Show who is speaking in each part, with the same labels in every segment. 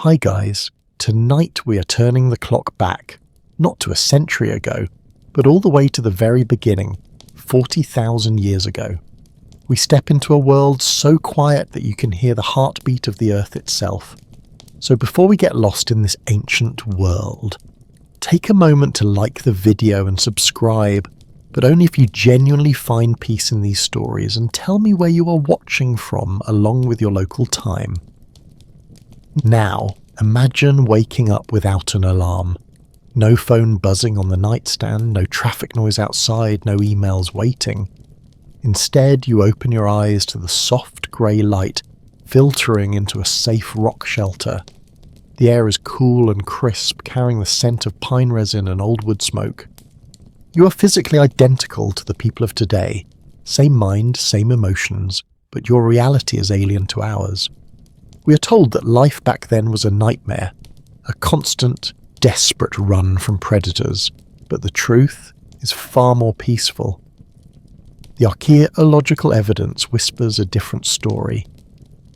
Speaker 1: Hi guys, tonight we are turning the clock back, not to a century ago, but all the way to the very beginning, 40,000 years ago. We step into a world so quiet that you can hear the heartbeat of the earth itself. So before we get lost in this ancient world, take a moment to like the video and subscribe, but only if you genuinely find peace in these stories, and tell me where you are watching from along with your local time. Now, imagine waking up without an alarm. No phone buzzing on the nightstand, no traffic noise outside, no emails waiting. Instead, you open your eyes to the soft grey light filtering into a safe rock shelter. The air is cool and crisp, carrying the scent of pine resin and old wood smoke. You are physically identical to the people of today. Same mind, same emotions, but your reality is alien to ours. We are told that life back then was a nightmare, a constant, desperate run from predators, but the truth is far more peaceful. The archaeological evidence whispers a different story.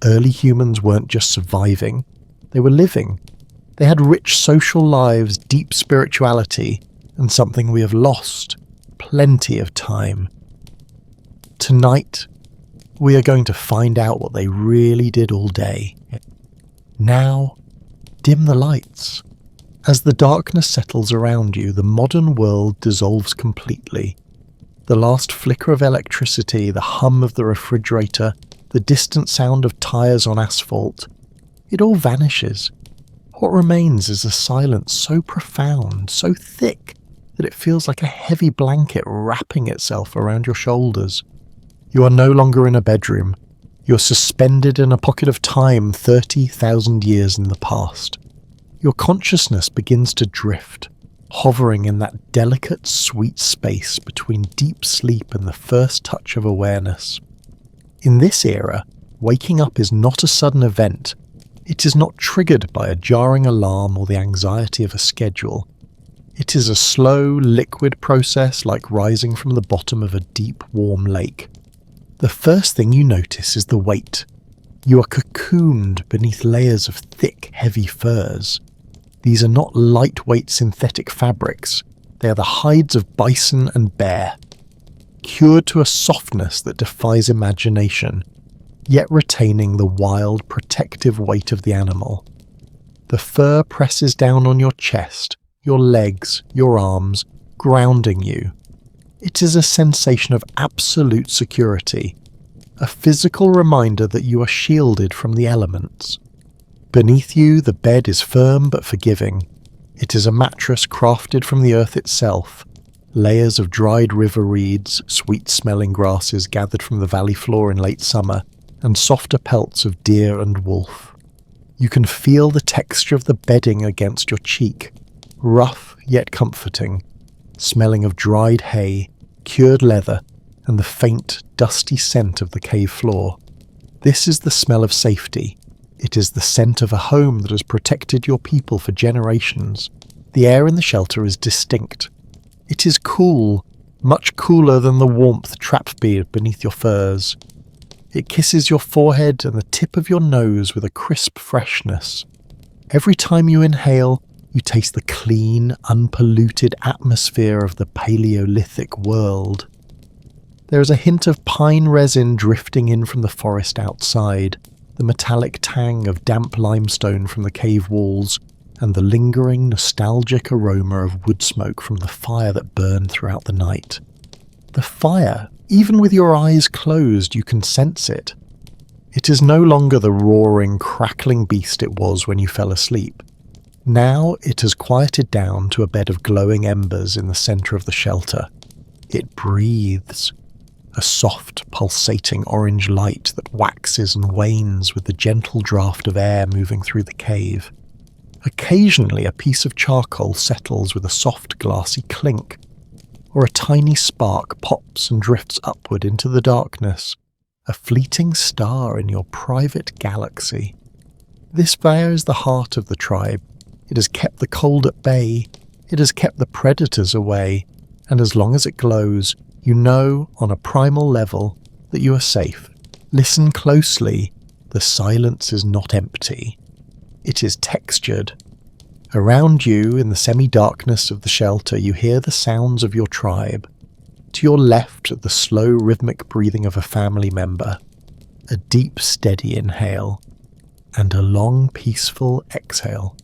Speaker 1: Early humans weren't just surviving, they were living. They had rich social lives, deep spirituality, and something we have lost, plenty of time. Tonight, we are going to find out what they really did all day. Now, dim the lights. As the darkness settles around you, the modern world dissolves completely. The last flicker of electricity, the hum of the refrigerator, the distant sound of tires on asphalt, it all vanishes. What remains is a silence so profound, so thick, that it feels like a heavy blanket wrapping itself around your shoulders. You are no longer in a bedroom. You are suspended in a pocket of time 30,000 years in the past. Your consciousness begins to drift, hovering in that delicate, sweet space between deep sleep and the first touch of awareness. In this era, waking up is not a sudden event. It is not triggered by a jarring alarm or the anxiety of a schedule. It is a slow, liquid process like rising from the bottom of a deep, warm lake. The first thing you notice is the weight. You are cocooned beneath layers of thick, heavy furs. These are not lightweight synthetic fabrics. They are the hides of bison and bear, cured to a softness that defies imagination, yet retaining the wild, protective weight of the animal. The fur presses down on your chest, your legs, your arms, grounding you. It is a sensation of absolute security, a physical reminder that you are shielded from the elements. Beneath you, the bed is firm but forgiving. It is a mattress crafted from the earth itself, layers of dried river reeds, sweet-smelling grasses gathered from the valley floor in late summer, and softer pelts of deer and wolf. You can feel the texture of the bedding against your cheek, rough yet comforting, smelling of dried hay, cured leather, and the faint, dusty scent of the cave floor. This is the smell of safety. It is the scent of a home that has protected your people for generations. The air in the shelter is distinct. It is cool, much cooler than the warmth trapped beneath your furs. It kisses your forehead and the tip of your nose with a crisp freshness. Every time you inhale, you taste the clean, unpolluted atmosphere of the Paleolithic world. There is a hint of pine resin drifting in from the forest outside, the metallic tang of damp limestone from the cave walls, and the lingering, nostalgic aroma of wood smoke from the fire that burned throughout the night. The fire, even with your eyes closed, you can sense it. It is no longer the roaring, crackling beast it was when you fell asleep. Now it has quieted down to a bed of glowing embers in the centre of the shelter. It breathes, a soft, pulsating orange light that waxes and wanes with the gentle draft of air moving through the cave. Occasionally a piece of charcoal settles with a soft, glassy clink, or a tiny spark pops and drifts upward into the darkness, a fleeting star in your private galaxy. This fire is the heart of the tribe. It has kept the cold at bay, it has kept the predators away, and as long as it glows, you know, on a primal level, that you are safe. Listen closely, the silence is not empty. It is textured. Around you, in the semi-darkness of the shelter, you hear the sounds of your tribe. To your left, the slow rhythmic breathing of a family member, a deep steady inhale, and a long peaceful exhale.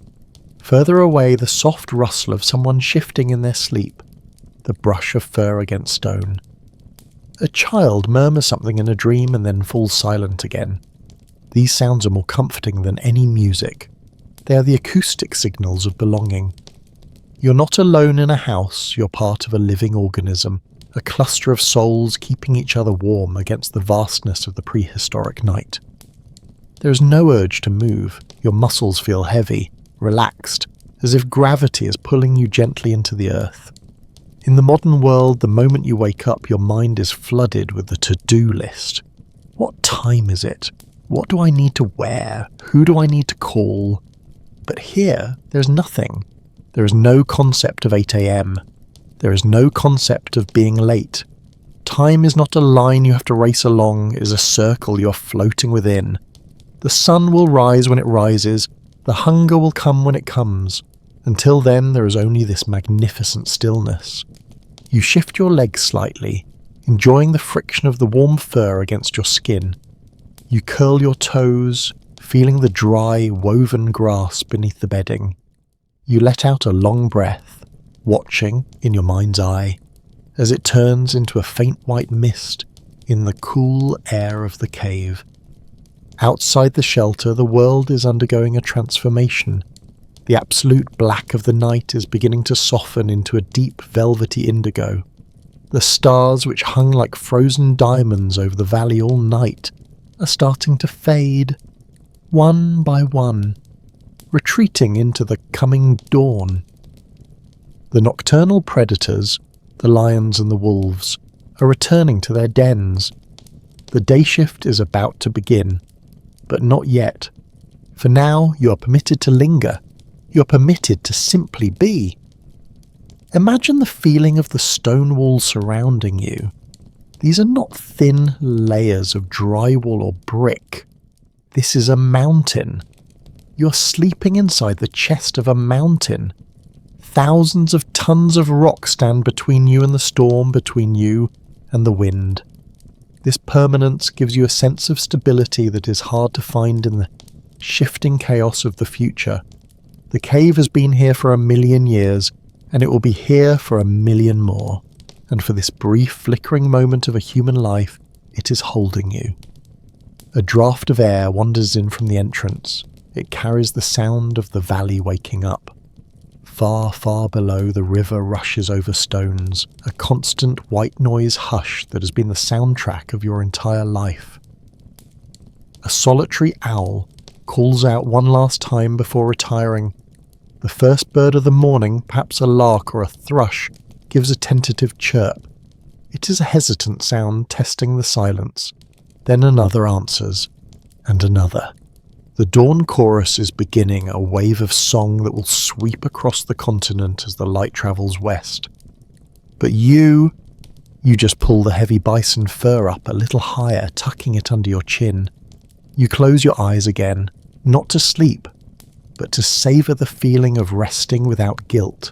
Speaker 1: Further away, the soft rustle of someone shifting in their sleep, the brush of fur against stone. A child murmurs something in a dream and then falls silent again. These sounds are more comforting than any music. They are the acoustic signals of belonging. You're not alone in a house, you're part of a living organism, a cluster of souls keeping each other warm against the vastness of the prehistoric night. There is no urge to move. Your muscles feel heavy, relaxed, as if gravity is pulling you gently into the earth. In the modern world, the moment you wake up, your mind is flooded with the to-do list. What time is it? What do I need to wear? Who do I need to call? But here, there's nothing. There is no concept of 8 a.m. There is no concept of being late. Time is not a line you have to race along, it is a circle you are floating within. The sun will rise when it rises, the hunger will come when it comes. Until then, there is only this magnificent stillness. You shift your legs slightly, enjoying the friction of the warm fur against your skin. You curl your toes, feeling the dry, woven grass beneath the bedding. You let out a long breath, watching, in your mind's eye, as it turns into a faint white mist in the cool air of the cave. Outside the shelter, the world is undergoing a transformation. The absolute black of the night is beginning to soften into a deep velvety indigo. The stars, which hung like frozen diamonds over the valley all night, are starting to fade, one by one, retreating into the coming dawn. The nocturnal predators, the lions and the wolves, are returning to their dens. The day shift is about to begin, but not yet. For now, you are permitted to linger. You are permitted to simply be. Imagine the feeling of the stone wall surrounding you. These are not thin layers of drywall or brick. This is a mountain. You're sleeping inside the chest of a mountain. Thousands of tons of rock stand between you and the storm, between you and the wind. This permanence gives you a sense of stability that is hard to find in the shifting chaos of the future. The cave has been here for 1,000,000 years, and it will be here for 1,000,000 more. And for this brief flickering moment of a human life, it is holding you. A draught of air wanders in from the entrance. It carries the sound of the valley waking up. Far, far below, the river rushes over stones, a constant white noise hush that has been the soundtrack of your entire life. A solitary owl calls out one last time before retiring. The first bird of the morning, perhaps a lark or a thrush, gives a tentative chirp. It is a hesitant sound testing the silence. Then another answers, and another. The dawn chorus is beginning, a wave of song that will sweep across the continent as the light travels west. But you just pull the heavy bison fur up a little higher, tucking it under your chin. You close your eyes again, not to sleep, but to savour the feeling of resting without guilt.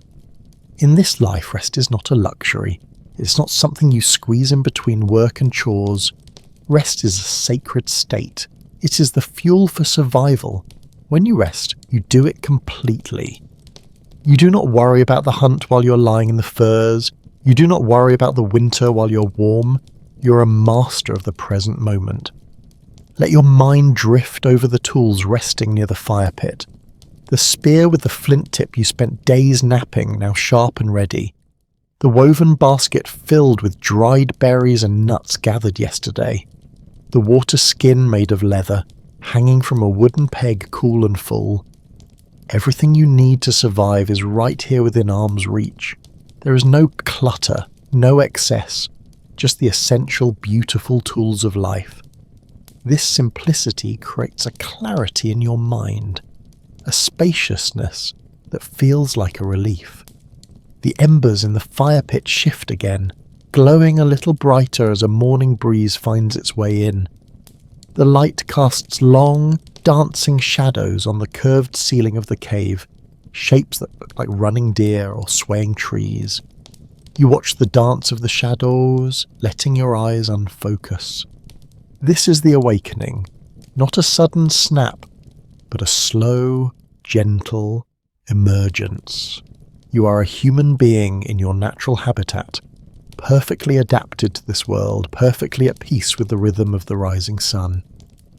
Speaker 1: In this life, rest is not a luxury. It's not something you squeeze in between work and chores. Rest is a sacred state. It is the fuel for survival. When you rest, you do it completely. You do not worry about the hunt while you're lying in the furs. You do not worry about the winter while you're warm. You're a master of the present moment. Let your mind drift over the tools resting near the fire pit. The spear with the flint tip you spent days napping, now sharp and ready. The woven basket filled with dried berries and nuts gathered yesterday. The water skin made of leather, hanging from a wooden peg cool and full. Everything you need to survive is right here within arm's reach. There is no clutter, no excess, just the essential, beautiful tools of life. This simplicity creates a clarity in your mind, a spaciousness that feels like a relief. The embers in the fire pit shift again, glowing a little brighter as a morning breeze finds its way in. The light casts long, dancing shadows on the curved ceiling of the cave, shapes that look like running deer or swaying trees. You watch the dance of the shadows, letting your eyes unfocus. This is the awakening, not a sudden snap, but a slow, gentle emergence. You are a human being in your natural habitat, perfectly adapted to this world, perfectly at peace with the rhythm of the rising sun.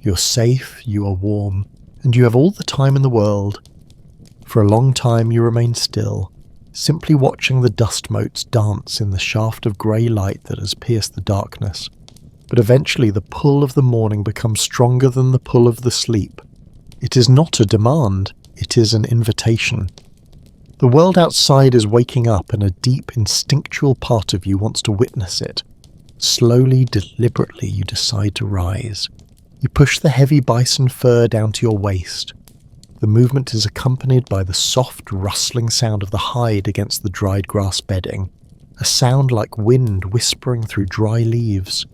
Speaker 1: You're safe, you are warm, and you have all the time in the world. For a long time you remain still, simply watching the dust motes dance in the shaft of grey light that has pierced the darkness. But eventually the pull of the morning becomes stronger than the pull of the sleep. It is not a demand, it is an invitation. The world outside is waking up, and a deep, instinctual part of you wants to witness it. Slowly, deliberately, you decide to rise. You push the heavy bison fur down to your waist. The movement is accompanied by the soft, rustling sound of the hide against the dried grass bedding, a sound like wind whispering through dry leaves.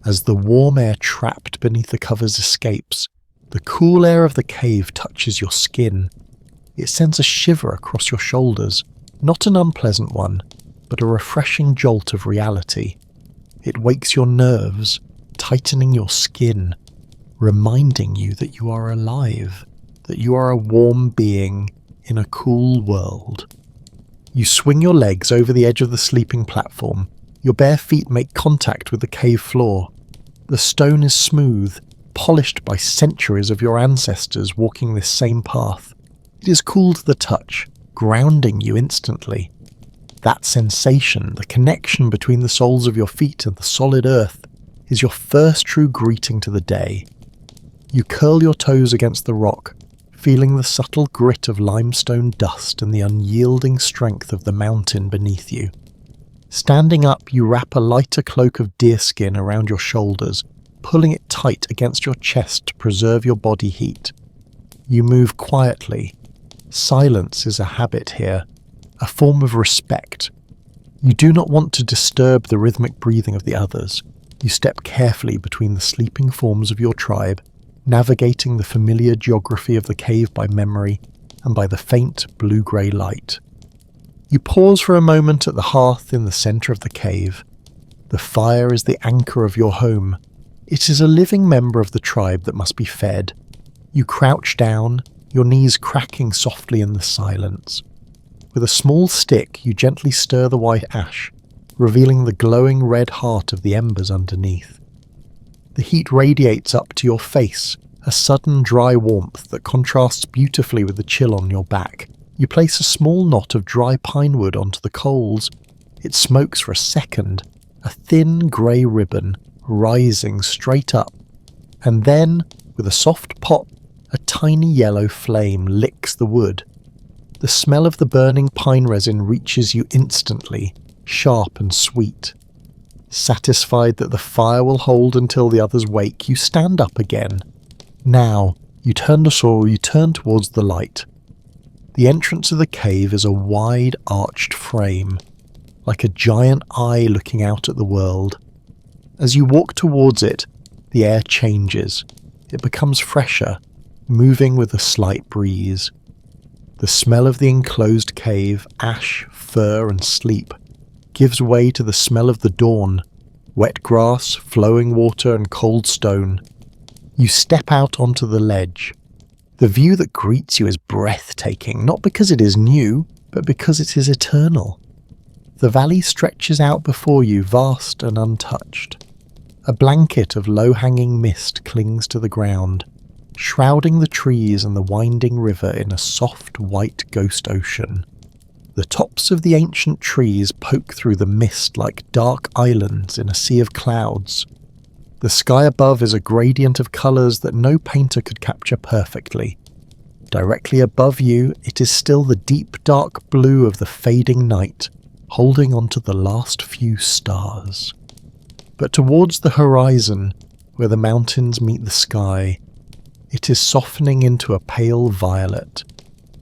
Speaker 1: As the warm air trapped beneath the covers escapes, the cool air of the cave touches your skin. It sends a shiver across your shoulders, not an unpleasant one, but a refreshing jolt of reality. It wakes your nerves, tightening your skin, reminding you that you are alive, that you are a warm being in a cool world. You swing your legs over the edge of the sleeping platform. Your bare feet make contact with the cave floor. The stone is smooth, polished by centuries of your ancestors walking this same path. It is cool to the touch, grounding you instantly. That sensation, the connection between the soles of your feet and the solid earth, is your first true greeting to the day. You curl your toes against the rock, feeling the subtle grit of limestone dust and the unyielding strength of the mountain beneath you. Standing up, you wrap a lighter cloak of deerskin around your shoulders, pulling it tight against your chest to preserve your body heat. You move quietly. Silence is a habit here, a form of respect. You do not want to disturb the rhythmic breathing of the others. You step carefully between the sleeping forms of your tribe, navigating the familiar geography of the cave by memory and by the faint blue-grey light. You pause for a moment at the hearth in the centre of the cave. The fire is the anchor of your home. It is a living member of the tribe that must be fed. You crouch down, your knees cracking softly in the silence. With a small stick, you gently stir the white ash, revealing the glowing red heart of the embers underneath. The heat radiates up to your face, a sudden dry warmth that contrasts beautifully with the chill on your back. You place a small knot of dry pine wood onto the coals. It smokes for a second, a thin grey ribbon rising straight up, and then, with a soft pop, a tiny yellow flame licks the wood. The smell of the burning pine resin reaches you instantly, sharp and sweet. Satisfied that the fire will hold until the others wake, you stand up again. Now, you turn towards the light. The entrance of the cave is a wide, arched frame, like a giant eye looking out at the world. As you walk towards it, the air changes. It becomes fresher, moving with a slight breeze. The smell of the enclosed cave, ash, fur and sleep, gives way to the smell of the dawn, wet grass, flowing water and cold stone. You step out onto the ledge. The view that greets you is breathtaking, not because it is new, but because it is eternal. The valley stretches out before you, vast and untouched. A blanket of low-hanging mist clings to the ground, shrouding the trees and the winding river in a soft white ghost ocean. The tops of the ancient trees poke through the mist like dark islands in a sea of clouds. The sky above is a gradient of colours that no painter could capture perfectly. Directly above you, it is still the deep dark blue of the fading night, holding on to the last few stars. But towards the horizon, where the mountains meet the sky, it is softening into a pale violet,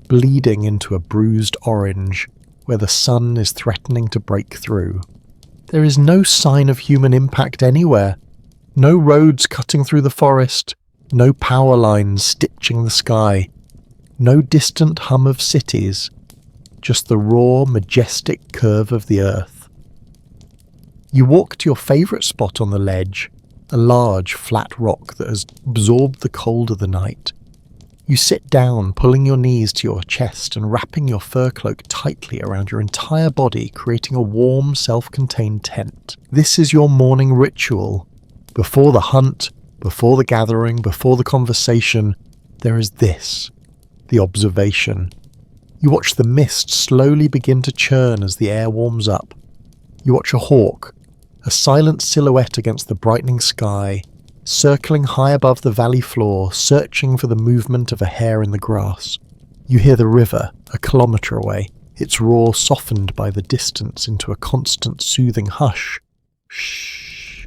Speaker 1: bleeding into a bruised orange, where the sun is threatening to break through. There is no sign of human impact anywhere. No roads cutting through the forest, No power lines stitching the sky. No distant hum of cities. Just the raw, majestic curve of the earth. You walk to your favourite spot on the ledge, a large, flat rock that has absorbed the cold of the night. You sit down, pulling your knees to your chest and wrapping your fur cloak tightly around your entire body, creating a warm, self-contained tent. This is your morning ritual. Before the hunt, before the gathering, before the conversation, there is this, the observation. You watch the mist slowly begin to churn as the air warms up. You watch a hawk, a silent silhouette against the brightening sky, circling high above the valley floor, searching for the movement of a hair in the grass. You hear the river, a kilometre away, its roar softened by the distance into a constant soothing hush. Shh.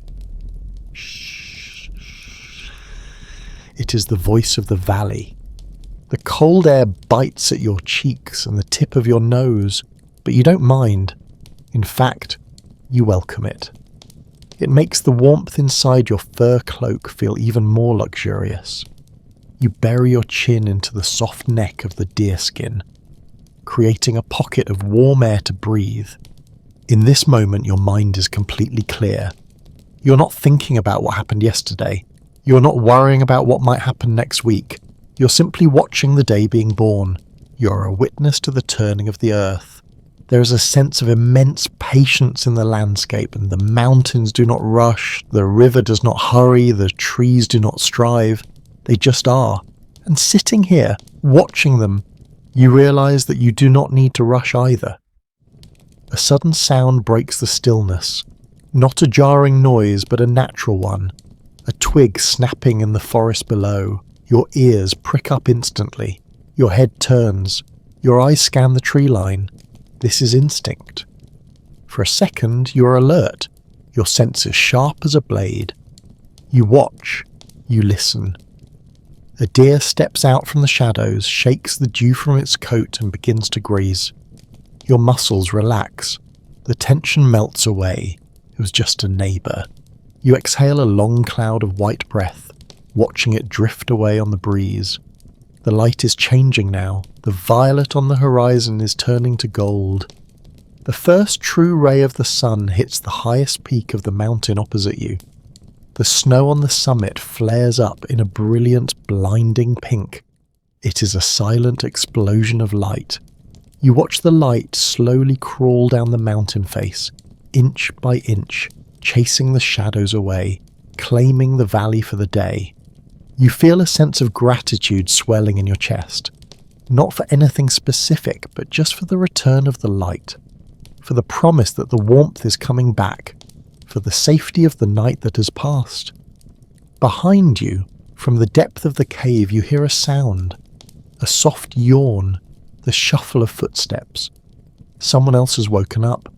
Speaker 1: Shh. It is the voice of the valley. The cold air bites at your cheeks and the tip of your nose, but you don't mind. In fact, you welcome it. It makes the warmth inside your fur cloak feel even more luxurious. You bury your chin into the soft neck of the deerskin, creating a pocket of warm air to breathe. In this moment, your mind is completely clear. You're not thinking about what happened yesterday. You're not worrying about what might happen next week. You're simply watching the day being born. You're a witness to the turning of the earth. There is a sense of immense patience in the landscape, and the mountains do not rush, the river does not hurry, the trees do not strive. They just are. And sitting here, watching them, you realise that you do not need to rush either. A sudden sound breaks the stillness. Not a jarring noise, but a natural one. A twig snapping in the forest below. Your ears prick up instantly. Your head turns. Your eyes scan the tree line. This is instinct. For a second, you are alert, your senses sharp as a blade. You watch, you listen. A deer steps out from the shadows, shakes the dew from its coat and begins to graze. Your muscles relax. The tension melts away. It was just a neighbour. You exhale a long cloud of white breath, watching it drift away on the breeze. The light is changing now. The violet on the horizon is turning to gold. The first true ray of the sun hits the highest peak of the mountain opposite you. The snow on the summit flares up in a brilliant, blinding pink. It is a silent explosion of light. You watch the light slowly crawl down the mountain face, inch by inch, chasing the shadows away, claiming the valley for the day. You feel a sense of gratitude swelling in your chest. Not for anything specific, but just for the return of the light. For the promise that the warmth is coming back. For the safety of the night that has passed. Behind you, from the depth of the cave, you hear a sound. A soft yawn. The shuffle of footsteps. Someone else has woken up,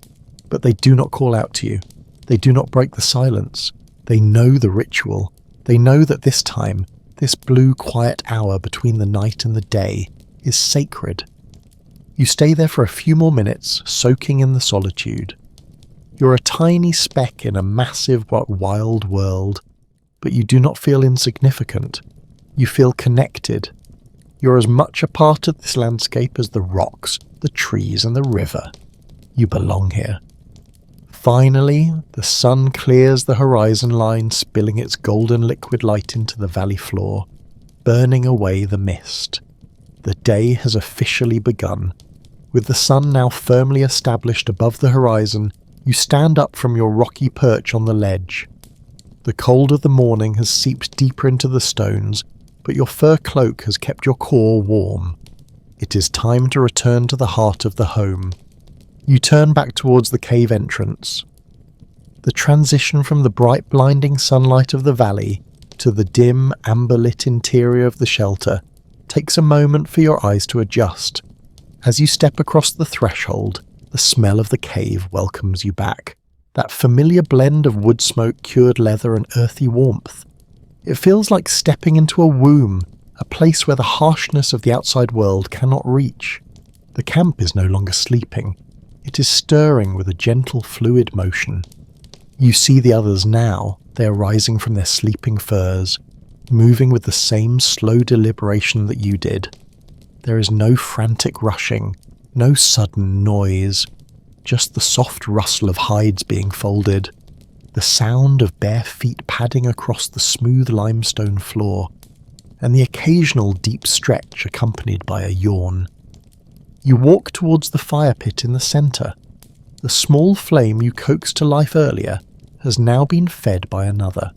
Speaker 1: but they do not call out to you. They do not break the silence. They know the ritual. They know that this time, this blue quiet hour between the night and the day, is sacred. You stay there for a few more minutes, soaking in the solitude. You're a tiny speck in a massive but wild world, but you do not feel insignificant. You feel connected. You're as much a part of this landscape as the rocks, the trees and the river. You belong here. Finally, the sun clears the horizon line, spilling its golden liquid light into the valley floor, burning away the mist. The day has officially begun. With the sun now firmly established above the horizon, you stand up from your rocky perch on the ledge. The cold of the morning has seeped deeper into the stones, but your fur cloak has kept your core warm. It is time to return to the heart of the home. You turn back towards the cave entrance. The transition from the bright blinding sunlight of the valley to the dim amber-lit interior of the shelter takes a moment for your eyes to adjust. As you step across the threshold, the smell of the cave welcomes you back. That familiar blend of wood smoke, cured leather and earthy warmth. It feels like stepping into a womb, a place where the harshness of the outside world cannot reach. The camp is no longer sleeping. It is stirring with a gentle fluid motion. You see the others now. They are rising from their sleeping furs. moving with the same slow deliberation that you did. There is no frantic rushing, no sudden noise, just the soft rustle of hides being folded, the sound of bare feet padding across the smooth limestone floor, and the occasional deep stretch accompanied by a yawn. You walk towards the fire pit in the centre. The small flame you coaxed to life earlier has now been fed by another.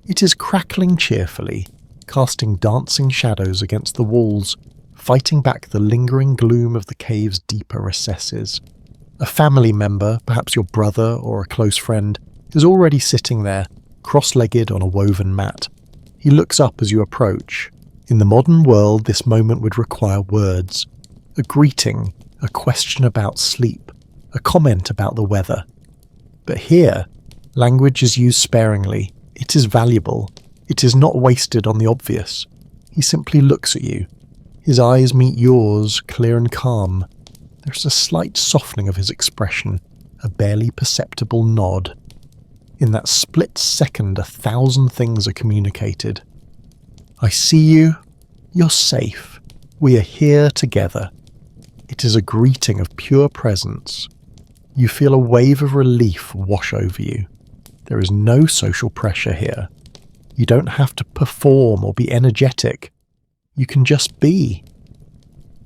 Speaker 1: It is crackling cheerfully, casting dancing shadows against the walls, fighting back the lingering gloom of the cave's deeper recesses. A family member, perhaps your brother or a close friend, is already sitting there, cross-legged on a woven mat. He looks up as you approach. In the modern world, this moment would require words. A greeting, a question about sleep, a comment about the weather. But here, language is used sparingly. It is valuable. It is not wasted on the obvious. He simply looks at you. His eyes meet yours, clear and calm. There's a slight softening of his expression, a barely perceptible nod. In that split second, 1,000 things are communicated. I see you. You're safe. We are here together. It is a greeting of pure presence. You feel a wave of relief wash over you. There is no social pressure here. You don't have to perform or be energetic. You can just be.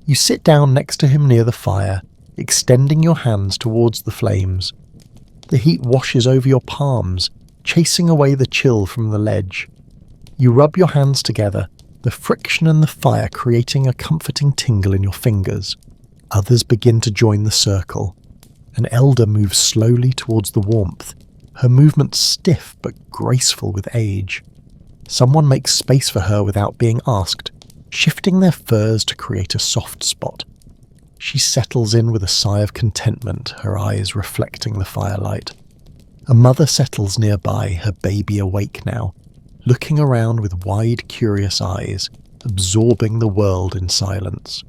Speaker 1: You sit down next to him near the fire, extending your hands towards the flames. The heat washes over your palms, chasing away the chill from the ledge. You rub your hands together, the friction and the fire creating a comforting tingle in your fingers. Others begin to join the circle. An elder moves slowly towards the warmth, her movements stiff but graceful with age. Someone makes space for her without being asked, shifting their furs to create a soft spot. She settles in with a sigh of contentment, her eyes reflecting the firelight. A mother settles nearby, her baby awake now, looking around with wide, curious eyes, absorbing the world in silence.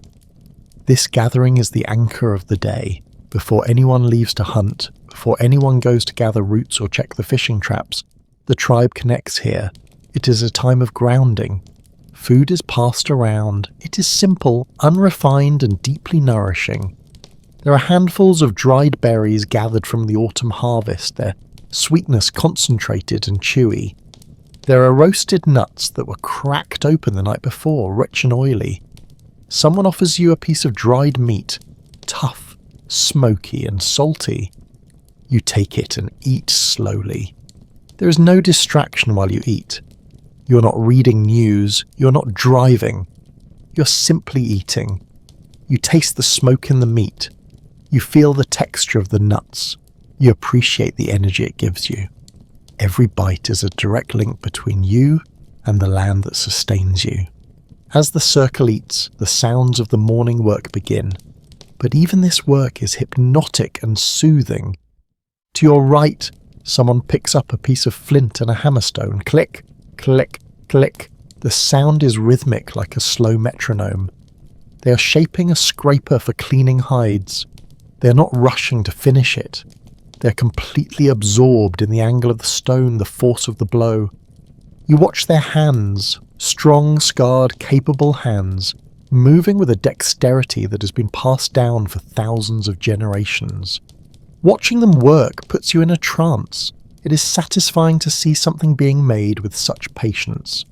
Speaker 1: This gathering is the anchor of the day. Before anyone leaves to hunt, before anyone goes to gather roots or check the fishing traps, the tribe connects here. It is a time of grounding. Food is passed around. It is simple, unrefined, and deeply nourishing. There are handfuls of dried berries gathered from the autumn harvest, their sweetness concentrated and chewy. There are roasted nuts that were cracked open the night before, rich and oily. Someone offers you a piece of dried meat, tough, smoky, and salty. You take it and eat slowly. There is no distraction while you eat. You're not reading news, you're not driving. You're simply eating. You taste the smoke in the meat. You feel the texture of the nuts. You appreciate the energy it gives you. Every bite is a direct link between you and the land that sustains you. As the circle eats, the sounds of the morning work begin. But even this work is hypnotic and soothing. To your right, someone picks up a piece of flint and a hammerstone. Click, click, click. The sound is rhythmic like a slow metronome. They are shaping a scraper for cleaning hides. They are not rushing to finish it. They are completely absorbed in the angle of the stone, the force of the blow. You watch their hands, strong, scarred, capable hands, moving with a dexterity that has been passed down for thousands of generations. Watching them work puts you in a trance. It is satisfying to see something being made with such patience.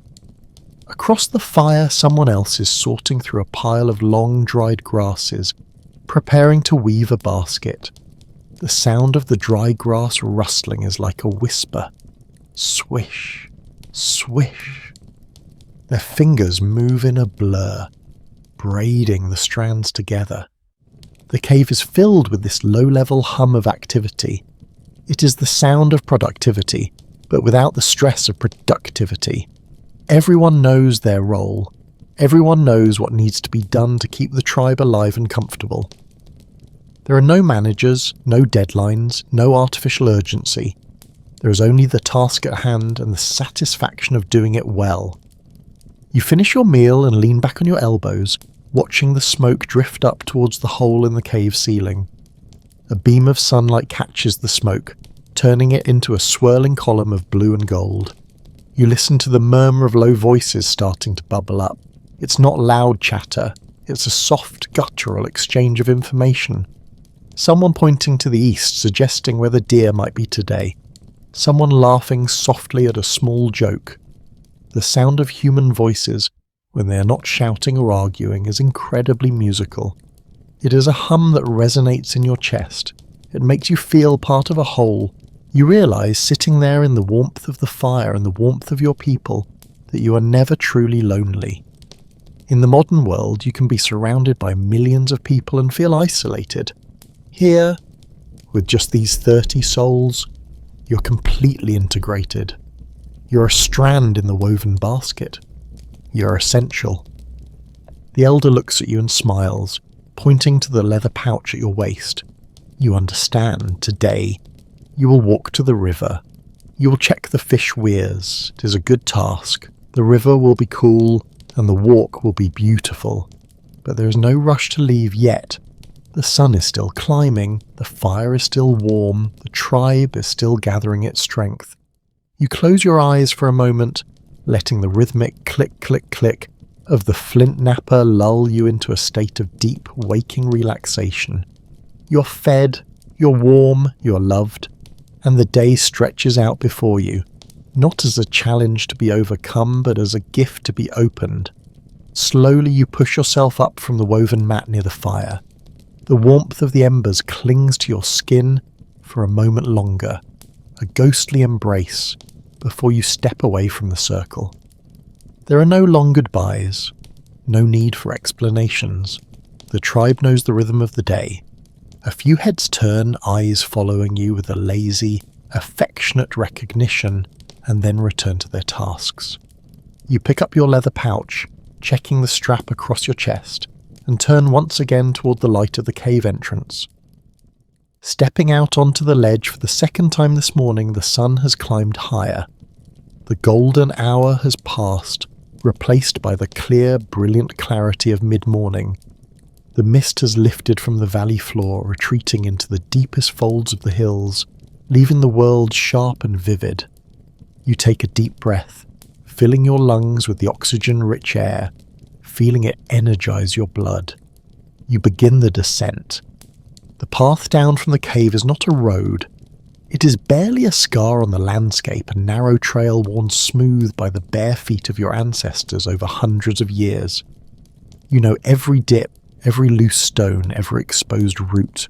Speaker 1: Across the fire, someone else is sorting through a pile of long dried grasses, preparing to weave a basket. The sound of the dry grass rustling is like a whisper. Swish, swish. Their fingers move in a blur, braiding the strands together. The cave is filled with this low-level hum of activity. It is the sound of productivity, but without the stress of productivity. Everyone knows their role. Everyone knows what needs to be done to keep the tribe alive and comfortable. There are no managers, no deadlines, no artificial urgency. There is only the task at hand and the satisfaction of doing it well. You finish your meal and lean back on your elbows, watching the smoke drift up towards the hole in the cave ceiling. A beam of sunlight catches the smoke, turning it into a swirling column of blue and gold. You listen to the murmur of low voices starting to bubble up. It's not loud chatter, it's a soft, guttural exchange of information. Someone pointing to the east, suggesting where the deer might be today. Someone laughing softly at a small joke. The sound of human voices, when they are not shouting or arguing, is incredibly musical. It is a hum that resonates in your chest. It makes you feel part of a whole. You realise, sitting there in the warmth of the fire and the warmth of your people, that you are never truly lonely. In the modern world, you can be surrounded by millions of people and feel isolated. Here, with just these 30 souls, you're completely integrated. You're a strand in the woven basket. You're essential. The elder looks at you and smiles, pointing to the leather pouch at your waist. You understand. Today, you will walk to the river. You will check the fish weirs. It is a good task. The river will be cool, and the walk will be beautiful. But there is no rush to leave yet. The sun is still climbing, the fire is still warm, the tribe is still gathering its strength. You close your eyes for a moment, letting the rhythmic click, click, click of the flint napper lull you into a state of deep, waking relaxation. You're fed, you're warm, you're loved, and the day stretches out before you, not as a challenge to be overcome, but as a gift to be opened. Slowly you push yourself up from the woven mat near the fire. The warmth of the embers clings to your skin for a moment longer, a ghostly embrace, before you step away from the circle. There are no long goodbyes, no need for explanations. The tribe knows the rhythm of the day. A few heads turn, eyes following you with a lazy, affectionate recognition, and then return to their tasks. You pick up your leather pouch, checking the strap across your chest, and turn once again toward the light of the cave entrance. Stepping out onto the ledge for the second time this morning, the sun has climbed higher. The golden hour has passed, replaced by the clear, brilliant clarity of mid-morning. The mist has lifted from the valley floor, retreating into the deepest folds of the hills, leaving the world sharp and vivid. You take a deep breath, filling your lungs with the oxygen-rich air, feeling it energize your blood. You begin the descent. The path down from the cave is not a road. It is barely a scar on the landscape, a narrow trail worn smooth by the bare feet of your ancestors over hundreds of years. You know every dip, every loose stone, every exposed root.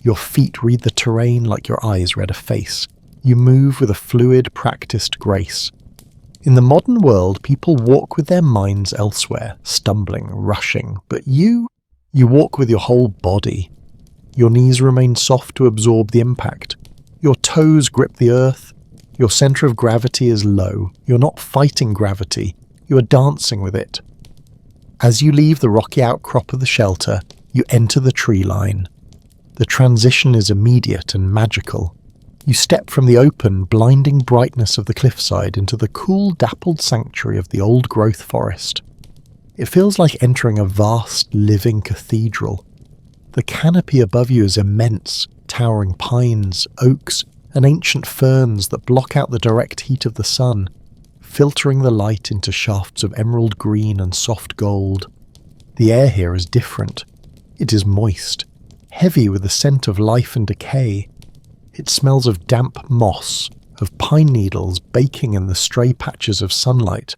Speaker 1: Your feet read the terrain like your eyes read a face. You move with a fluid, practiced grace. In the modern world, people walk with their minds elsewhere, stumbling, rushing, but you walk with your whole body. Your knees remain soft to absorb the impact. Your toes grip the earth. Your center of gravity is low. You're not fighting gravity. You are dancing with it. As you leave the rocky outcrop of the shelter, you enter the tree line. The transition is immediate and magical. You step from the open, blinding brightness of the cliffside into the cool, dappled sanctuary of the old-growth forest. It feels like entering a vast, living cathedral. The canopy above you is immense, towering pines, oaks, and ancient ferns that block out the direct heat of the sun, filtering the light into shafts of emerald green and soft gold. The air here is different. It is moist, heavy with the scent of life and decay. It smells of damp moss, of pine needles baking in the stray patches of sunlight,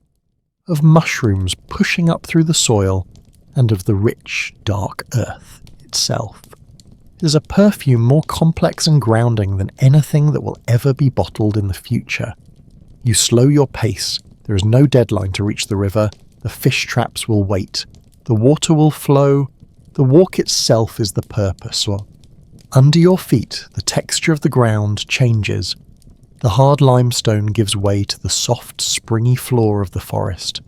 Speaker 1: of mushrooms pushing up through the soil, and of the rich, dark earth itself. It is a perfume more complex and grounding than anything that will ever be bottled in the future. You slow your pace. There is no deadline to reach the river. The fish traps will wait. The water will flow. The walk itself is the purpose. Under your feet, the texture of the ground changes. The hard limestone gives way to the soft, springy floor of the forest.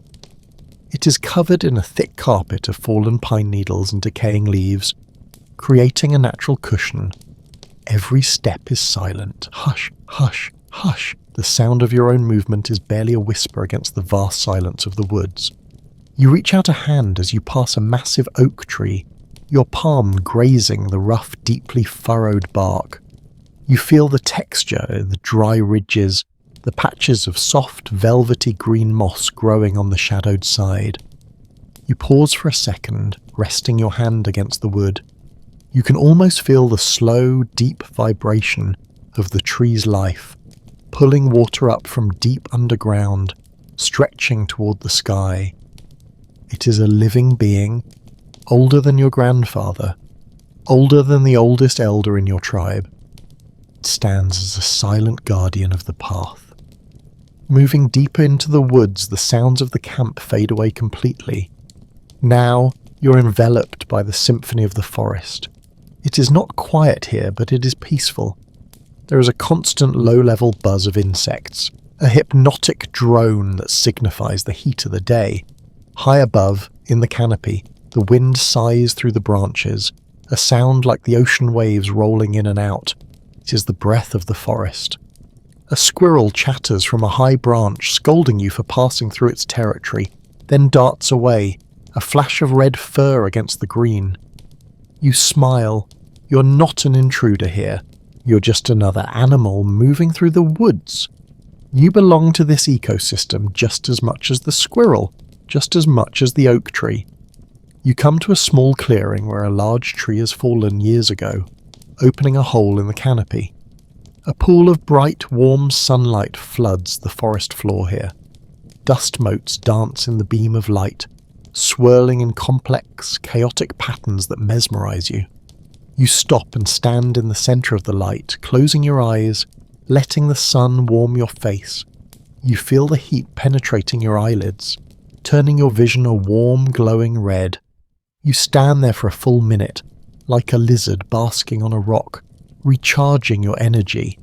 Speaker 1: It is covered in a thick carpet of fallen pine needles and decaying leaves, creating a natural cushion. Every step is silent. Hush, hush, hush. The sound of your own movement is barely a whisper against the vast silence of the woods. You reach out a hand as you pass a massive oak tree, your palm grazing the rough, deeply furrowed bark. You feel the texture, the dry ridges, the patches of soft, velvety green moss growing on the shadowed side. You pause for a second, resting your hand against the wood. You can almost feel the slow, deep vibration of the tree's life, pulling water up from deep underground, stretching toward the sky. It is a living being, older than your grandfather, older than the oldest elder in your tribe. It stands as a silent guardian of the path. Moving deeper into the woods, the sounds of the camp fade away completely. Now, you're enveloped by the symphony of the forest. It is not quiet here, but it is peaceful. There is a constant low-level buzz of insects, a hypnotic drone that signifies the heat of the day. High above, in the canopy, the wind sighs through the branches, a sound like the ocean waves rolling in and out. It is the breath of the forest. A squirrel chatters from a high branch, scolding you for passing through its territory, then darts away, a flash of red fur against the green. You smile. You're not an intruder here. You're just another animal moving through the woods. You belong to this ecosystem just as much as the squirrel, just as much as the oak tree. You come to a small clearing where a large tree has fallen years ago, opening a hole in the canopy. A pool of bright, warm sunlight floods the forest floor here. Dust motes dance in the beam of light, swirling in complex, chaotic patterns that mesmerize you. You stop and stand in the center of the light, closing your eyes, letting the sun warm your face. You feel the heat penetrating your eyelids, turning your vision a warm, glowing red. You stand there for a full minute, like a lizard basking on a rock, recharging your energy.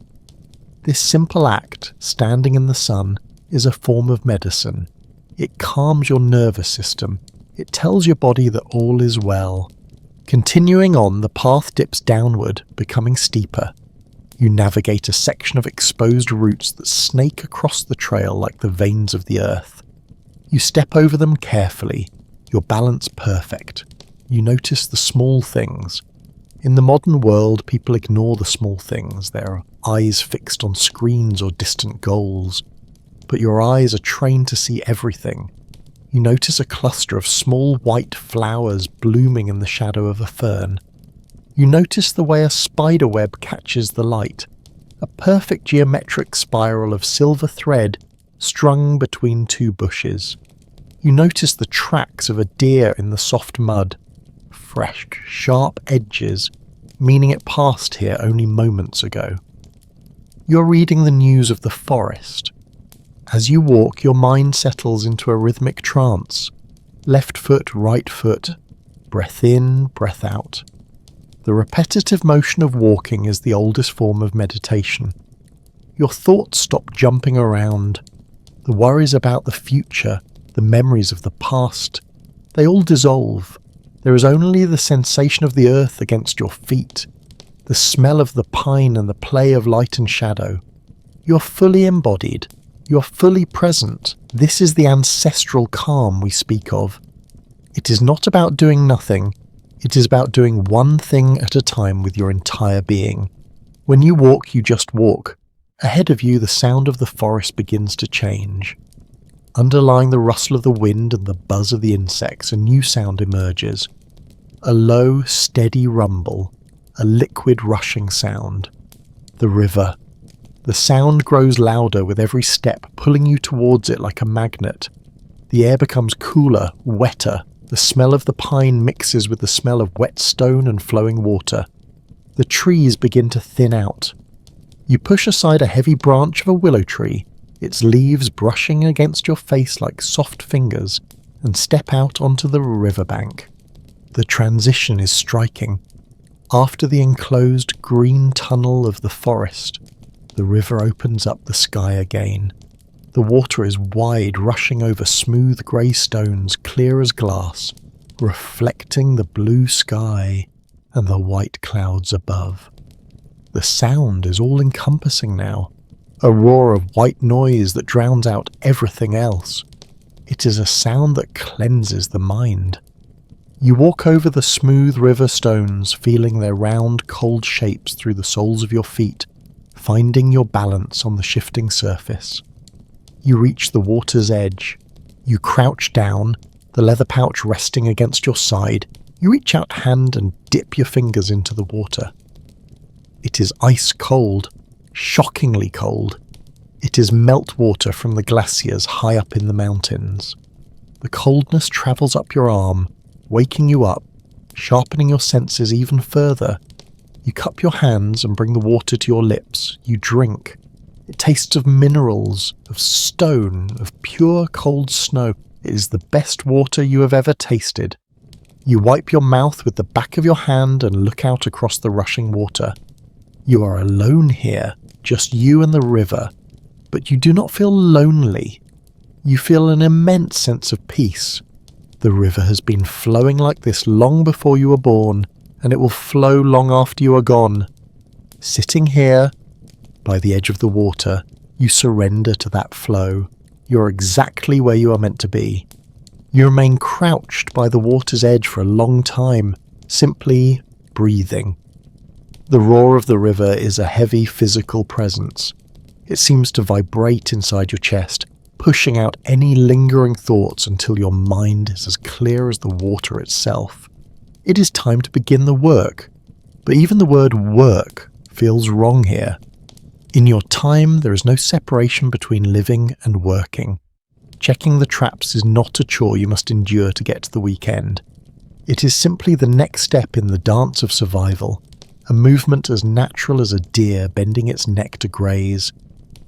Speaker 1: This simple act, standing in the sun, is a form of medicine. It calms your nervous system. It tells your body that all is well. Continuing on, the path dips downward, becoming steeper. You navigate a section of exposed roots that snake across the trail like the veins of the earth. You step over them carefully, your balance perfect. You notice the small things. In the modern world, people ignore the small things, their eyes fixed on screens or distant goals. But your eyes are trained to see everything. You notice a cluster of small white flowers blooming in the shadow of a fern. You notice the way a spider web catches the light, a perfect geometric spiral of silver thread strung between two bushes. You notice the tracks of a deer in the soft mud, fresh, sharp edges, meaning it passed here only moments ago. You're reading the news of the forest. As you walk, your mind settles into a rhythmic trance. Left foot, right foot, breath in, breath out. The repetitive motion of walking is the oldest form of meditation. Your thoughts stop jumping around. The worries about the future, the memories of the past, they all dissolve. There is only the sensation of the earth against your feet, the smell of the pine and the play of light and shadow. You're fully embodied. You're fully present. This is the ancestral calm we speak of. It is not about doing nothing. It is about doing one thing at a time with your entire being. When you walk, you just walk. Ahead of you, the sound of the forest begins to change. Underlying the rustle of the wind and the buzz of the insects, a new sound emerges. A low, steady rumble, a liquid rushing sound. The river. The sound grows louder with every step, pulling you towards it like a magnet. The air becomes cooler, wetter. The smell of the pine mixes with the smell of wet stone and flowing water. The trees begin to thin out. You push aside a heavy branch of a willow tree, its leaves brushing against your face like soft fingers, and step out onto the riverbank. The transition is striking. After the enclosed green tunnel of the forest, the river opens up the sky again. The water is wide, rushing over smooth grey stones, clear as glass, reflecting the blue sky and the white clouds above. The sound is all-encompassing now, a roar of white noise that drowns out everything else. It is a sound that cleanses the mind. You walk over the smooth river stones, feeling their round, cold shapes through the soles of your feet, finding your balance on the shifting surface. You reach the water's edge. You crouch down, the leather pouch resting against your side. You reach out hand and dip your fingers into the water. It is ice cold, shockingly cold. It is meltwater from the glaciers high up in the mountains. The coldness travels up your arm, waking you up, sharpening your senses even further. You cup your hands and bring the water to your lips. You drink. It tastes of minerals, of stone, of pure cold snow. It is the best water you have ever tasted. You wipe your mouth with the back of your hand and look out across the rushing water. You are alone here, just you and the river. But you do not feel lonely. You feel an immense sense of peace. The river has been flowing like this long before you were born, and it will flow long after you are gone. Sitting here, by the edge of the water, you surrender to that flow. You're exactly where you are meant to be. You remain crouched by the water's edge for a long time, simply breathing. The roar of the river is a heavy physical presence. It seems to vibrate inside your chest, pushing out any lingering thoughts until your mind is as clear as the water itself. It is time to begin the work, but even the word work feels wrong here. In your time, there is no separation between living and working. Checking the traps is not a chore you must endure to get to the weekend. It is simply the next step in the dance of survival, a movement as natural as a deer bending its neck to graze.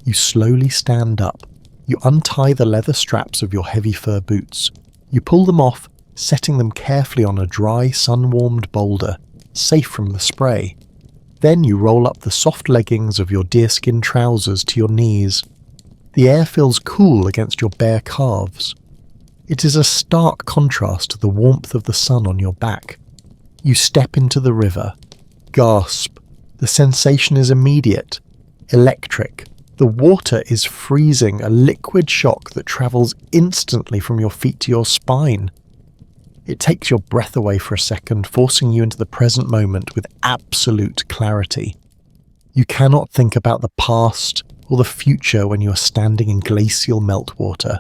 Speaker 1: You slowly stand up. You untie the leather straps of your heavy fur boots. You pull them off, setting them carefully on a dry, sun-warmed boulder, safe from the spray. Then you roll up the soft leggings of your deerskin trousers to your knees. The air feels cool against your bare calves. It is a stark contrast to the warmth of the sun on your back. You step into the river. Gasp. The sensation is immediate, electric. The water is freezing, a liquid shock that travels instantly from your feet to your spine. It takes your breath away for a second, forcing you into the present moment with absolute clarity. You cannot think about the past or the future when you are standing in glacial meltwater.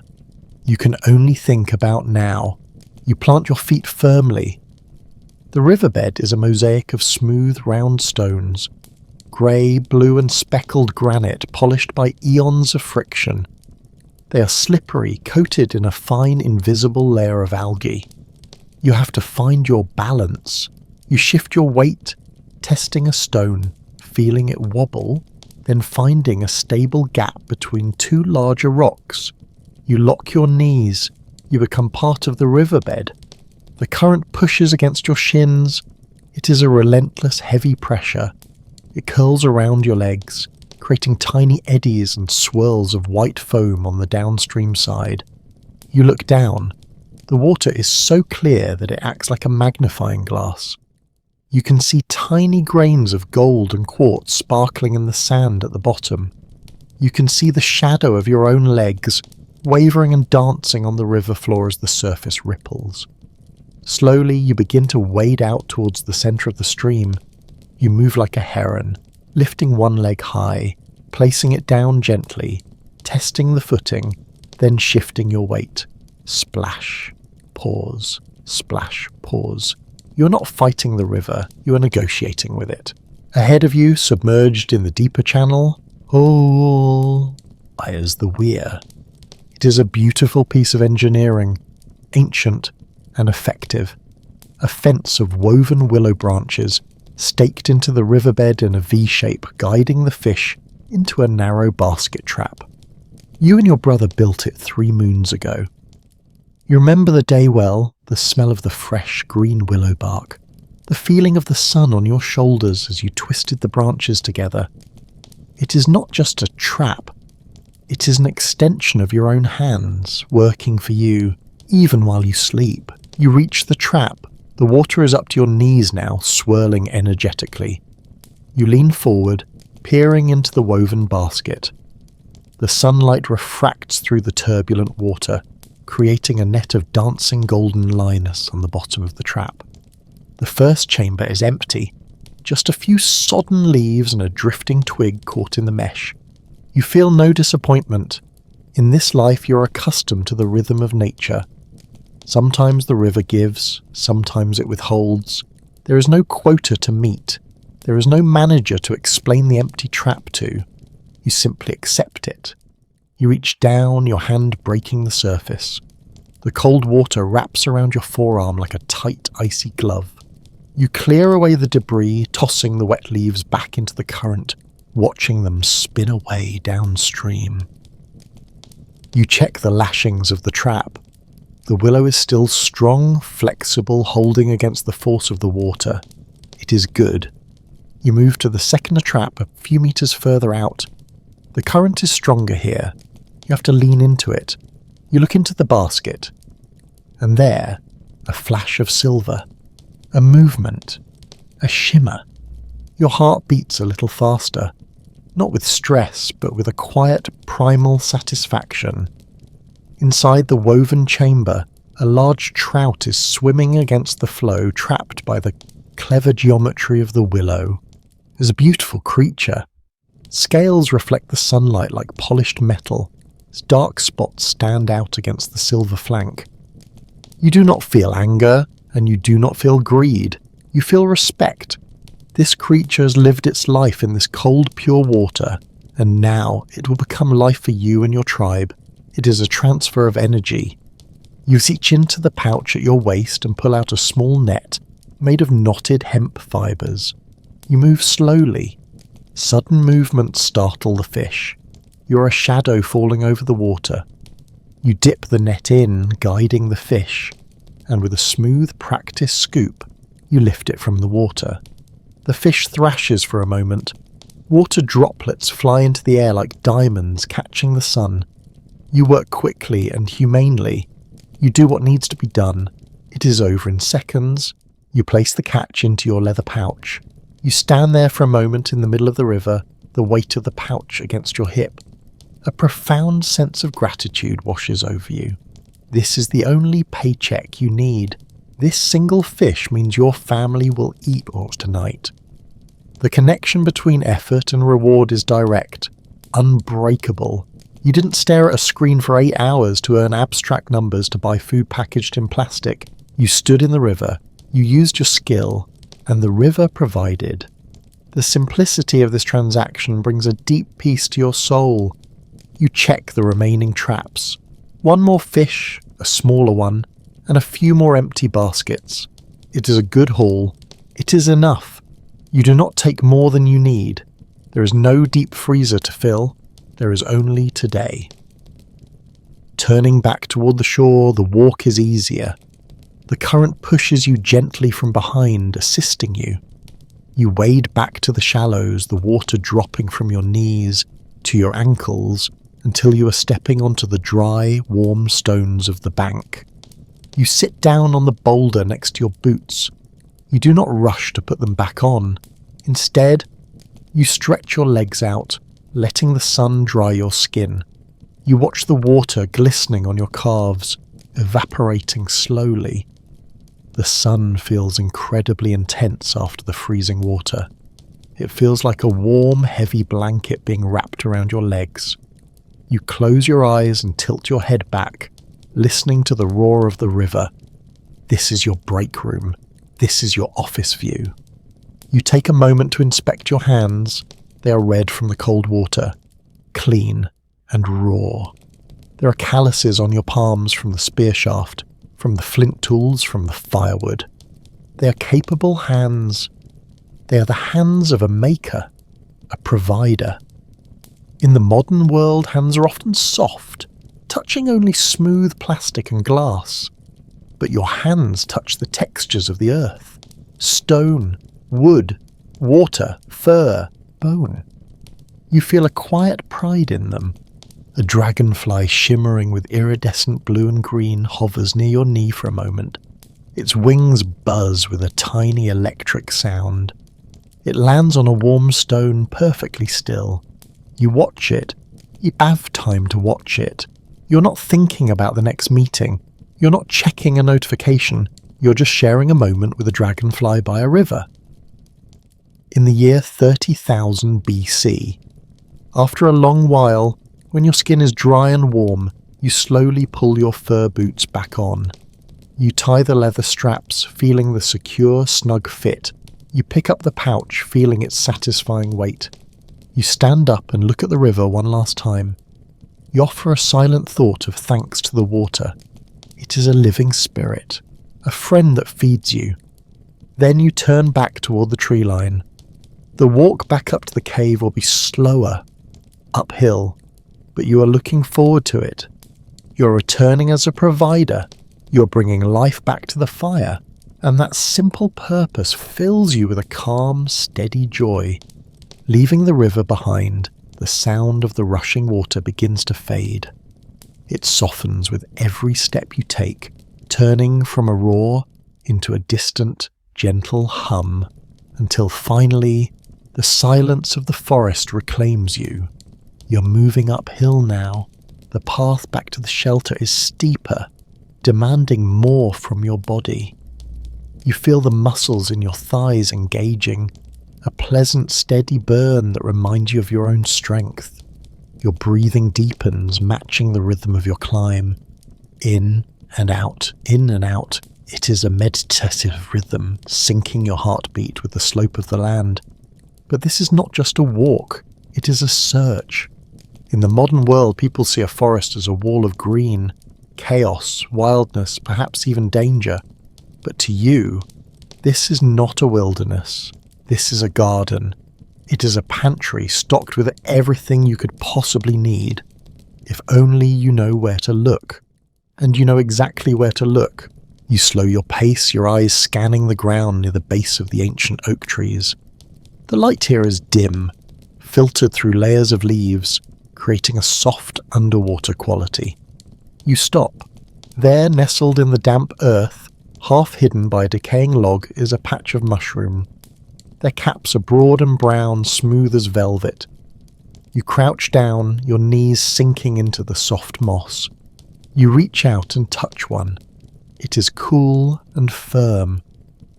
Speaker 1: You can only think about now. You plant your feet firmly. The riverbed is a mosaic of smooth, round stones. Grey, blue and speckled granite polished by eons of friction. They are slippery, coated in a fine, invisible layer of algae. You have to find your balance. You shift your weight, testing a stone, feeling it wobble, then finding a stable gap between two larger rocks. You lock your knees. You become part of the riverbed. The current pushes against your shins. It is a relentless, heavy pressure. It curls around your legs, creating tiny eddies and swirls of white foam on the downstream side. You look down. The water is so clear that it acts like a magnifying glass. You can see tiny grains of gold and quartz sparkling in the sand at the bottom. You can see the shadow of your own legs, wavering and dancing on the river floor as the surface ripples. Slowly, you begin to wade out towards the center of the stream. You move like a heron, lifting one leg high, placing it down gently, testing the footing, then shifting your weight. Splash, pause, splash, pause. You're not fighting the river, you are negotiating with it. Ahead of you, submerged in the deeper channel, lies the weir. It is a beautiful piece of engineering, ancient and effective. A fence of woven willow branches staked into the riverbed in a V-shape, guiding the fish into a narrow basket trap. You and your brother built it 3 moons ago. You remember the day well, the smell of the fresh green willow bark, the feeling of the sun on your shoulders as you twisted the branches together. It is not just a trap, it is an extension of your own hands, working for you, even while you sleep. You reach the trap. The water is up to your knees now, swirling energetically. You lean forward, peering into the woven basket. The sunlight refracts through the turbulent water, creating a net of dancing golden linus on the bottom of the trap. The first chamber is empty. just a few sodden leaves and a drifting twig caught in the mesh. You feel no disappointment. In this life you're accustomed to the rhythm of nature. Sometimes the river gives, sometimes it withholds. There is no quota to meet. There is no manager to explain the empty trap to. You simply accept it. You reach down, your hand breaking the surface. The cold water wraps around your forearm like a tight, icy glove. You clear away the debris, tossing the wet leaves back into the current, watching them spin away downstream. You check the lashings of the trap. The willow is still strong, flexible, holding against the force of the water. It is good. You move to the second trap a few meters further out. The current is stronger here. You have to lean into it. You look into the basket. And there, a flash of silver. A movement. A shimmer. Your heart beats a little faster. Not with stress, but with a quiet, primal satisfaction. Inside the woven chamber, a large trout is swimming against the flow, trapped by the clever geometry of the willow. It is a beautiful creature. Scales reflect the sunlight like polished metal. Its dark spots stand out against the silver flank. You do not feel anger, and you do not feel greed. You feel respect. This creature has lived its life in this cold, pure water, and now it will become life for you and your tribe. It is a transfer of energy. You reach into the pouch at your waist and pull out a small net made of knotted hemp fibers. You move slowly. Sudden movements startle the fish. You're a shadow falling over the water. You dip the net in, guiding the fish, and with a smooth, practiced scoop, you lift it from the water. The fish thrashes for a moment. Water droplets fly into the air like diamonds catching the sun. You work quickly and humanely. You do what needs to be done. It is over in seconds. You place the catch into your leather pouch. You stand there for a moment in the middle of the river, the weight of the pouch against your hip. A profound sense of gratitude washes over you. This is the only paycheck you need. This single fish means your family will eat tonight. The connection between effort and reward is direct, unbreakable. You didn't stare at a screen for 8 hours to earn abstract numbers to buy food packaged in plastic. You stood in the river, you used your skill, and the river provided. The simplicity of this transaction brings a deep peace to your soul. You check the remaining traps. One more fish, a smaller one, and a few more empty baskets. It is a good haul. It is enough. You do not take more than you need. There is no deep freezer to fill. There is only today. Turning back toward the shore, the walk is easier. The current pushes you gently from behind, assisting you. You wade back to the shallows, the water dropping from your knees to your ankles until you are stepping onto the dry, warm stones of the bank. You sit down on the boulder next to your boots. You do not rush to put them back on. Instead, you stretch your legs out, letting the sun dry your skin. You watch the water glistening on your calves, evaporating slowly. The sun feels incredibly intense after the freezing water. It feels like a warm, heavy blanket being wrapped around your legs. You close your eyes and tilt your head back, listening to the roar of the river. This is your break room. This is your office view. You take a moment to inspect your hands. They are red from the cold water, clean and raw. There are calluses on your palms from the spear shaft, from the flint tools, from the firewood. They are capable hands. They are the hands of a maker, a provider. In the modern world, hands are often soft, touching only smooth plastic and glass. But your hands touch the textures of the earth, stone, wood, water, fur, bone. You feel a quiet pride in them. A dragonfly shimmering with iridescent blue and green hovers near your knee for a moment. Its wings buzz with a tiny electric sound. It lands on a warm stone perfectly still. You watch it. You have time to watch it. You're not thinking about the next meeting. You're not checking a notification. You're just sharing a moment with a dragonfly by a river. in the year 30,000 BC. After a long while, when your skin is dry and warm, you slowly pull your fur boots back on. You tie the leather straps, feeling the secure, snug fit. You pick up the pouch, feeling its satisfying weight. You stand up and look at the river one last time. You offer a silent thought of thanks to the water. It is a living spirit, a friend that feeds you. Then you turn back toward the tree line. The walk back up to the cave will be slower, uphill, but you are looking forward to it. You're returning as a provider. You're bringing life back to the fire, and that simple purpose fills you with a calm, steady joy. Leaving the river behind, the sound of the rushing water begins to fade. It softens with every step you take, turning from a roar into a distant, gentle hum, until finally the silence of the forest reclaims you. You're moving uphill now. The path back to the shelter is steeper, demanding more from your body. You feel the muscles in your thighs engaging, a pleasant, steady burn that reminds you of your own strength. Your breathing deepens, matching the rhythm of your climb. In and out, in and out. It is a meditative rhythm, syncing your heartbeat with the slope of the land. But this is not just a walk, it is a search. In the modern world, people see a forest as a wall of green, chaos, wildness, perhaps even danger. But to you, this is not a wilderness. This is a garden. It is a pantry stocked with everything you could possibly need, if only you know where to look. And you know exactly where to look. You slow your pace, your eyes scanning the ground near the base of the ancient oak trees. The light here is dim, filtered through layers of leaves, creating a soft underwater quality. You stop. There, nestled in the damp earth, half hidden by a decaying log, is a patch of mushroom. Their caps are broad and brown, smooth as velvet. You crouch down, your knees sinking into the soft moss. You reach out and touch one. It is cool and firm.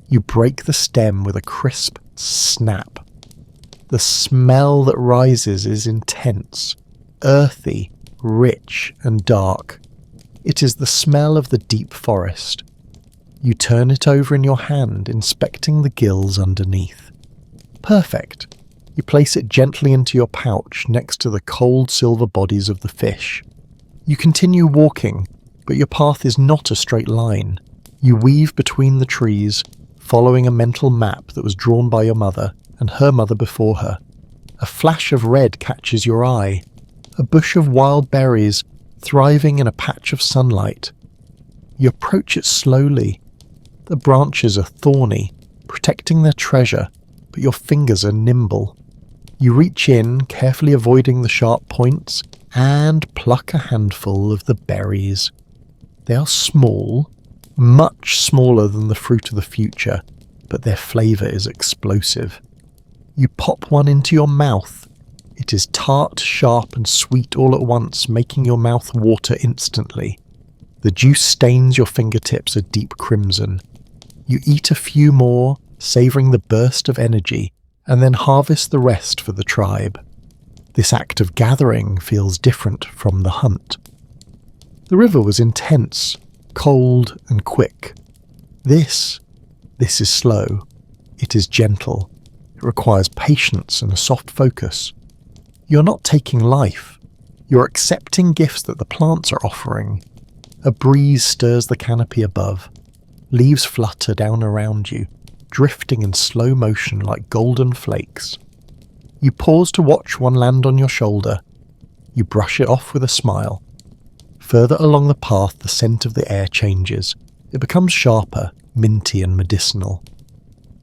Speaker 1: You break the stem with a crisp snap. The smell that rises is intense, earthy, rich and dark. It is the smell of the deep forest. You turn it over in your hand, inspecting the gills underneath. Perfect. You place it gently into your pouch next to the cold silver bodies of the fish. You continue walking, but your path is not a straight line. You weave between the trees, following a mental map that was drawn by your mother and her mother before her. A flash of red catches your eye, a bush of wild berries thriving in a patch of sunlight. You approach it slowly. The branches are thorny, protecting their treasure, but your fingers are nimble. You reach in, carefully avoiding the sharp points, and pluck a handful of the berries. They are small, much smaller than the fruit of the future, but their flavour is explosive. You pop one into your mouth. It is tart, sharp and sweet all at once, making your mouth water instantly. The juice stains your fingertips a deep crimson. You eat a few more, savouring the burst of energy, and then harvest the rest for the tribe. This act of gathering feels different from the hunt. The river was intense, cold and quick. This is slow. It is gentle. It requires patience and a soft focus. You're not taking life. You're accepting gifts that the plants are offering. A breeze stirs the canopy above. Leaves flutter down around you, drifting in slow motion like golden flakes. You pause to watch one land on your shoulder. You brush it off with a smile. Further along the path, the scent of the air changes. It becomes sharper, minty and medicinal.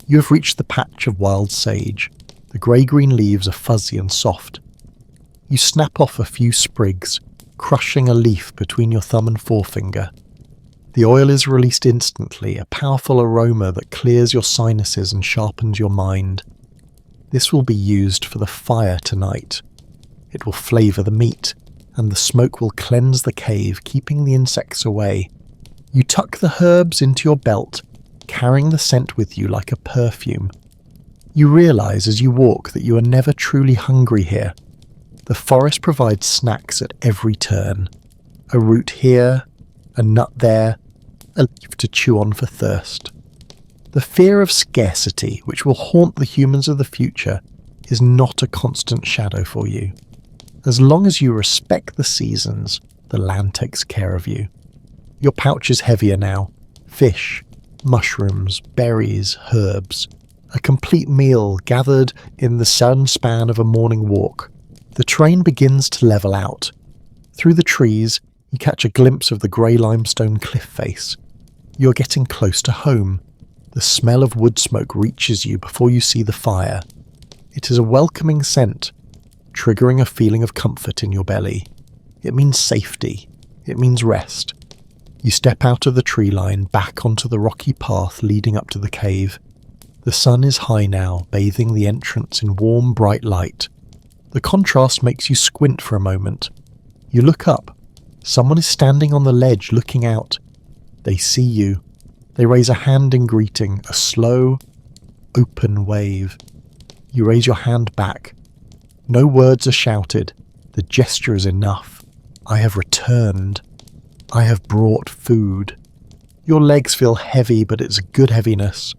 Speaker 1: You have reached the patch of wild sage. The grey-green leaves are fuzzy and soft. You snap off a few sprigs, crushing a leaf between your thumb and forefinger. The oil is released instantly, a powerful aroma that clears your sinuses and sharpens your mind. This will be used for the fire tonight. It will flavour the meat, and the smoke will cleanse the cave, keeping the insects away. You tuck the herbs into your belt, carrying the scent with you like a perfume. You realise as you walk that you are never truly hungry here. The forest provides snacks at every turn. A root here, a nut there, a leaf to chew on for thirst. The fear of scarcity, which will haunt the humans of the future, is not a constant shadow for you. As long as you respect the seasons, the land takes care of you. Your pouch is heavier now. Fish, mushrooms, berries, herbs. A complete meal gathered in the sun span of a morning walk. The terrain begins to level out. Through the trees, you catch a glimpse of the grey limestone cliff face. You're getting close to home. The smell of wood smoke reaches you before you see the fire. It is a welcoming scent, triggering a feeling of comfort in your belly. It means safety. It means rest. You step out of the tree line back onto the rocky path leading up to the cave. The sun is high now, bathing the entrance in warm, bright light. The contrast makes you squint for a moment. You look up. Someone is standing on the ledge looking out. They see you. They raise a hand in greeting, a slow, open wave. You raise your hand back. No words are shouted. The gesture is enough. I have returned. I have brought food. Your legs feel heavy, but it's a good heaviness.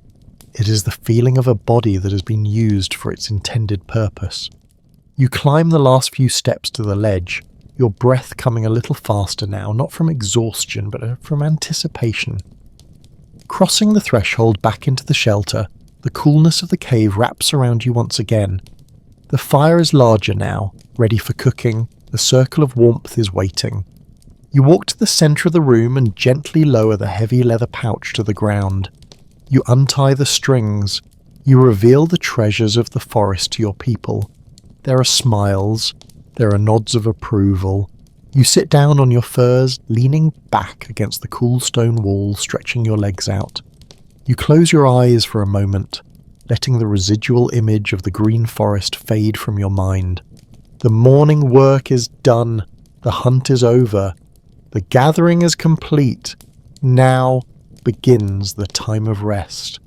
Speaker 1: It is the feeling of a body that has been used for its intended purpose. You climb the last few steps to the ledge, your breath coming a little faster now, not from exhaustion, but from anticipation. Crossing the threshold back into the shelter, the coolness of the cave wraps around you once again. The fire is larger now, ready for cooking. The circle of warmth is waiting. You walk to the centre of the room and gently lower the heavy leather pouch to the ground. You untie the strings. You reveal the treasures of the forest to your people. There are smiles. There are nods of approval. You sit down on your furs, leaning back against the cool stone wall, stretching your legs out. You close your eyes for a moment, letting the residual image of the green forest fade from your mind. The morning work is done. The hunt is over. The gathering is complete. Now begins the time of rest.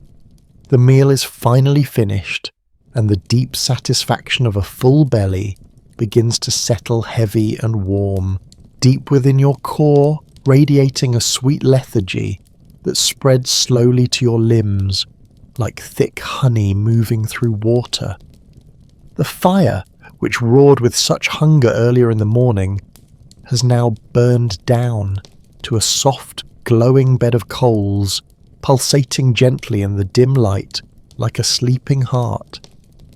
Speaker 1: The meal is finally finished, and the deep satisfaction of a full belly begins to settle heavy and warm, deep within your core, radiating a sweet lethargy that spreads slowly to your limbs, like thick honey moving through water. The fire, which roared with such hunger earlier in the morning, has now burned down to a soft, glowing bed of coals, pulsating gently in the dim light like a sleeping heart.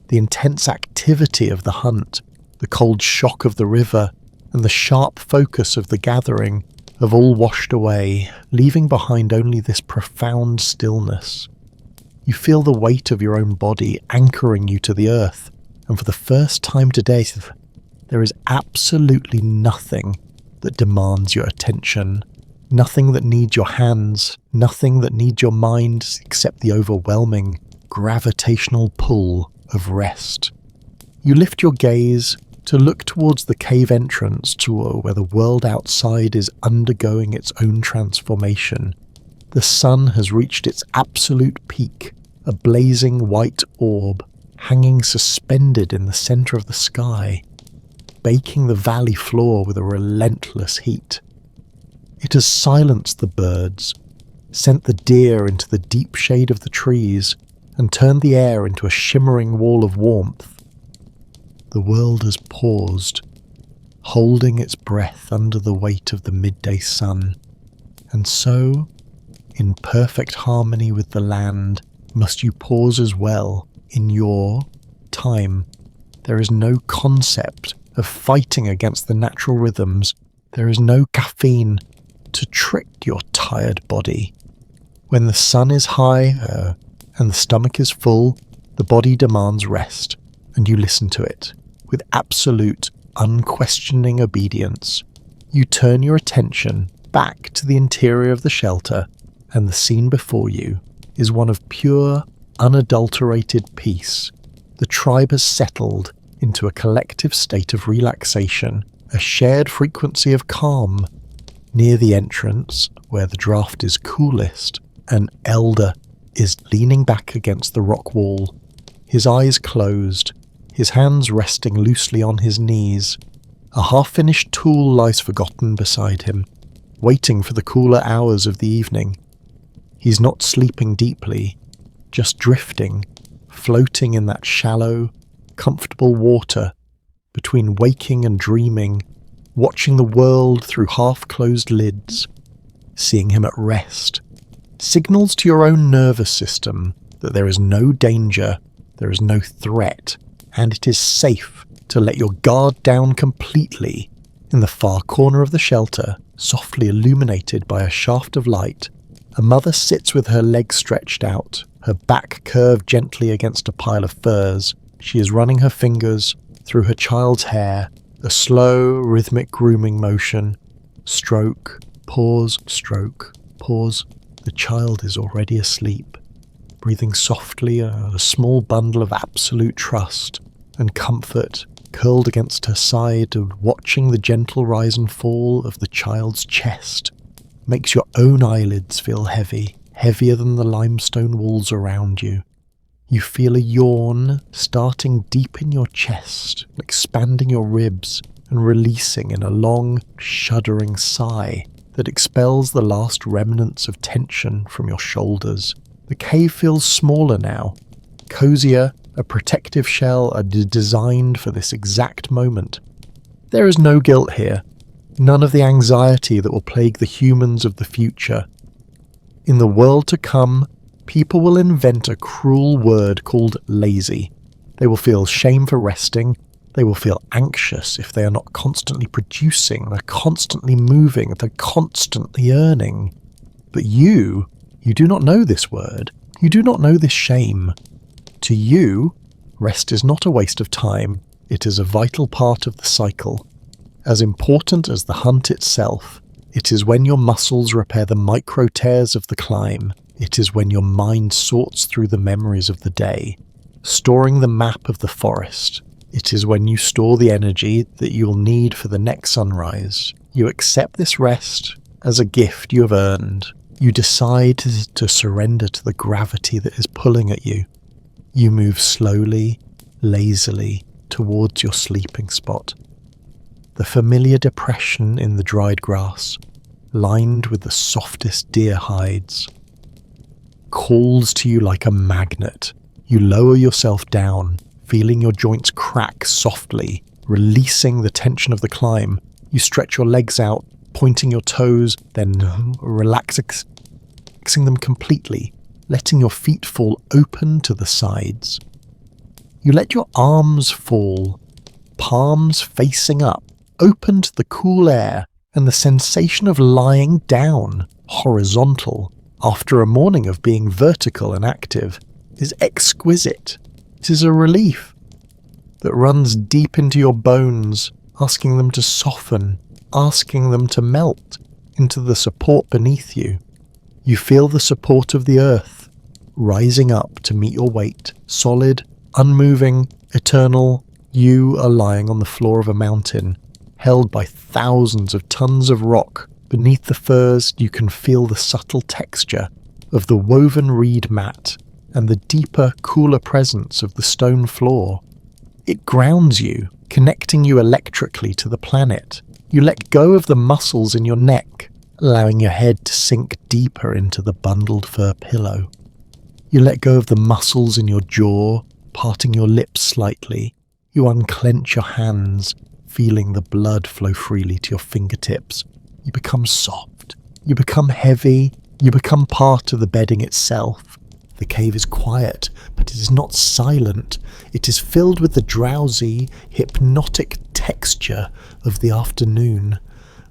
Speaker 1: The intense activity of the hunt, the cold shock of the river, and the sharp focus of the gathering have all washed away, leaving behind only this profound stillness. You feel the weight of your own body anchoring you to the earth, and for the first time today, there is absolutely nothing that demands your attention, nothing that needs your hands, nothing that needs your mind except the overwhelming gravitational pull of rest. You lift your gaze to look towards the cave entrance to where the world outside is undergoing its own transformation. The sun has reached its absolute peak, a blazing white orb hanging suspended in the centre of the sky, baking the valley floor with a relentless heat. It has silenced the birds, sent the deer into the deep shade of the trees, and turned the air into a shimmering wall of warmth. The world has paused, holding its breath under the weight of the midday sun, and so, in perfect harmony with the land, must you pause as well in your time. There is no concept of fighting against the natural rhythms. There is no caffeine to trick your tired body. When the sun is high and the stomach is full, the body demands rest, and you listen to it. With absolute, unquestioning obedience, you turn your attention back to the interior of the shelter, and the scene before you is one of pure, unadulterated peace. The tribe has settled into a collective state of relaxation, a shared frequency of calm. Near the entrance, where the draft is coolest, an elder is leaning back against the rock wall, his eyes closed, his hands resting loosely on his knees. A half-finished tool lies forgotten beside him, waiting for the cooler hours of the evening. He's not sleeping deeply, just drifting, floating in that shallow, comfortable water between waking and dreaming, watching the world through half-closed lids. Seeing him at rest signals to your own nervous system that there is no danger, there is no threat, and it is safe to let your guard down completely. In the far corner of the shelter, softly illuminated by a shaft of light, a mother sits with her legs stretched out, her back curved gently against a pile of furs. She is running her fingers through her child's hair, a slow, rhythmic grooming motion. Stroke, pause, stroke, pause. The child is already asleep, breathing softly, a small bundle of absolute trust and comfort curled against her side, and watching the gentle rise and fall of the child's chest makes your own eyelids feel heavy, heavier than the limestone walls around you. You feel a yawn starting deep in your chest, expanding your ribs and releasing in a long, shuddering sigh that expels the last remnants of tension from your shoulders. The cave feels smaller now, cozier, a protective shell designed for this exact moment. There is no guilt here, none of the anxiety that will plague the humans of the future. In the world to come, people will invent a cruel word called lazy. They will feel shame for resting. They will feel anxious if they are not constantly producing, they're constantly moving, they're constantly earning. But you do not know this word. You do not know this shame. To you, rest is not a waste of time. It is a vital part of the cycle. As important as the hunt itself, it is when your muscles repair the micro tears of the climb. It is when your mind sorts through the memories of the day, storing the map of the forest. It is when you store the energy that you will need for the next sunrise. You accept this rest as a gift you have earned. You decide to surrender to the gravity that is pulling at you. You move slowly, lazily towards your sleeping spot. The familiar depression in the dried grass, lined with the softest deer hides, calls to you like a magnet. You lower yourself down, feeling your joints crack softly, releasing the tension of the climb. You stretch your legs out, pointing your toes, then relaxing them completely, letting your feet fall open to the sides. You let your arms fall, palms facing up, open to the cool air and the sensation of lying down, horizontal, after a morning of being vertical and active, is exquisite. It is a relief that runs deep into your bones, asking them to soften, asking them to melt into the support beneath you. You feel the support of the earth, rising up to meet your weight, solid, unmoving, eternal. You are lying on the floor of a mountain, held by thousands of tons of rock. Beneath the furs, you can feel the subtle texture of the woven reed mat and the deeper, cooler presence of the stone floor. It grounds you, connecting you electrically to the planet. You let go of the muscles in your neck, allowing your head to sink deeper into the bundled fur pillow. You let go of the muscles in your jaw, parting your lips slightly. You unclench your hands, feeling the blood flow freely to your fingertips. You become soft. You become heavy. You become part of the bedding itself. The cave is quiet, but it is not silent. It is filled with the drowsy, hypnotic texture of the afternoon,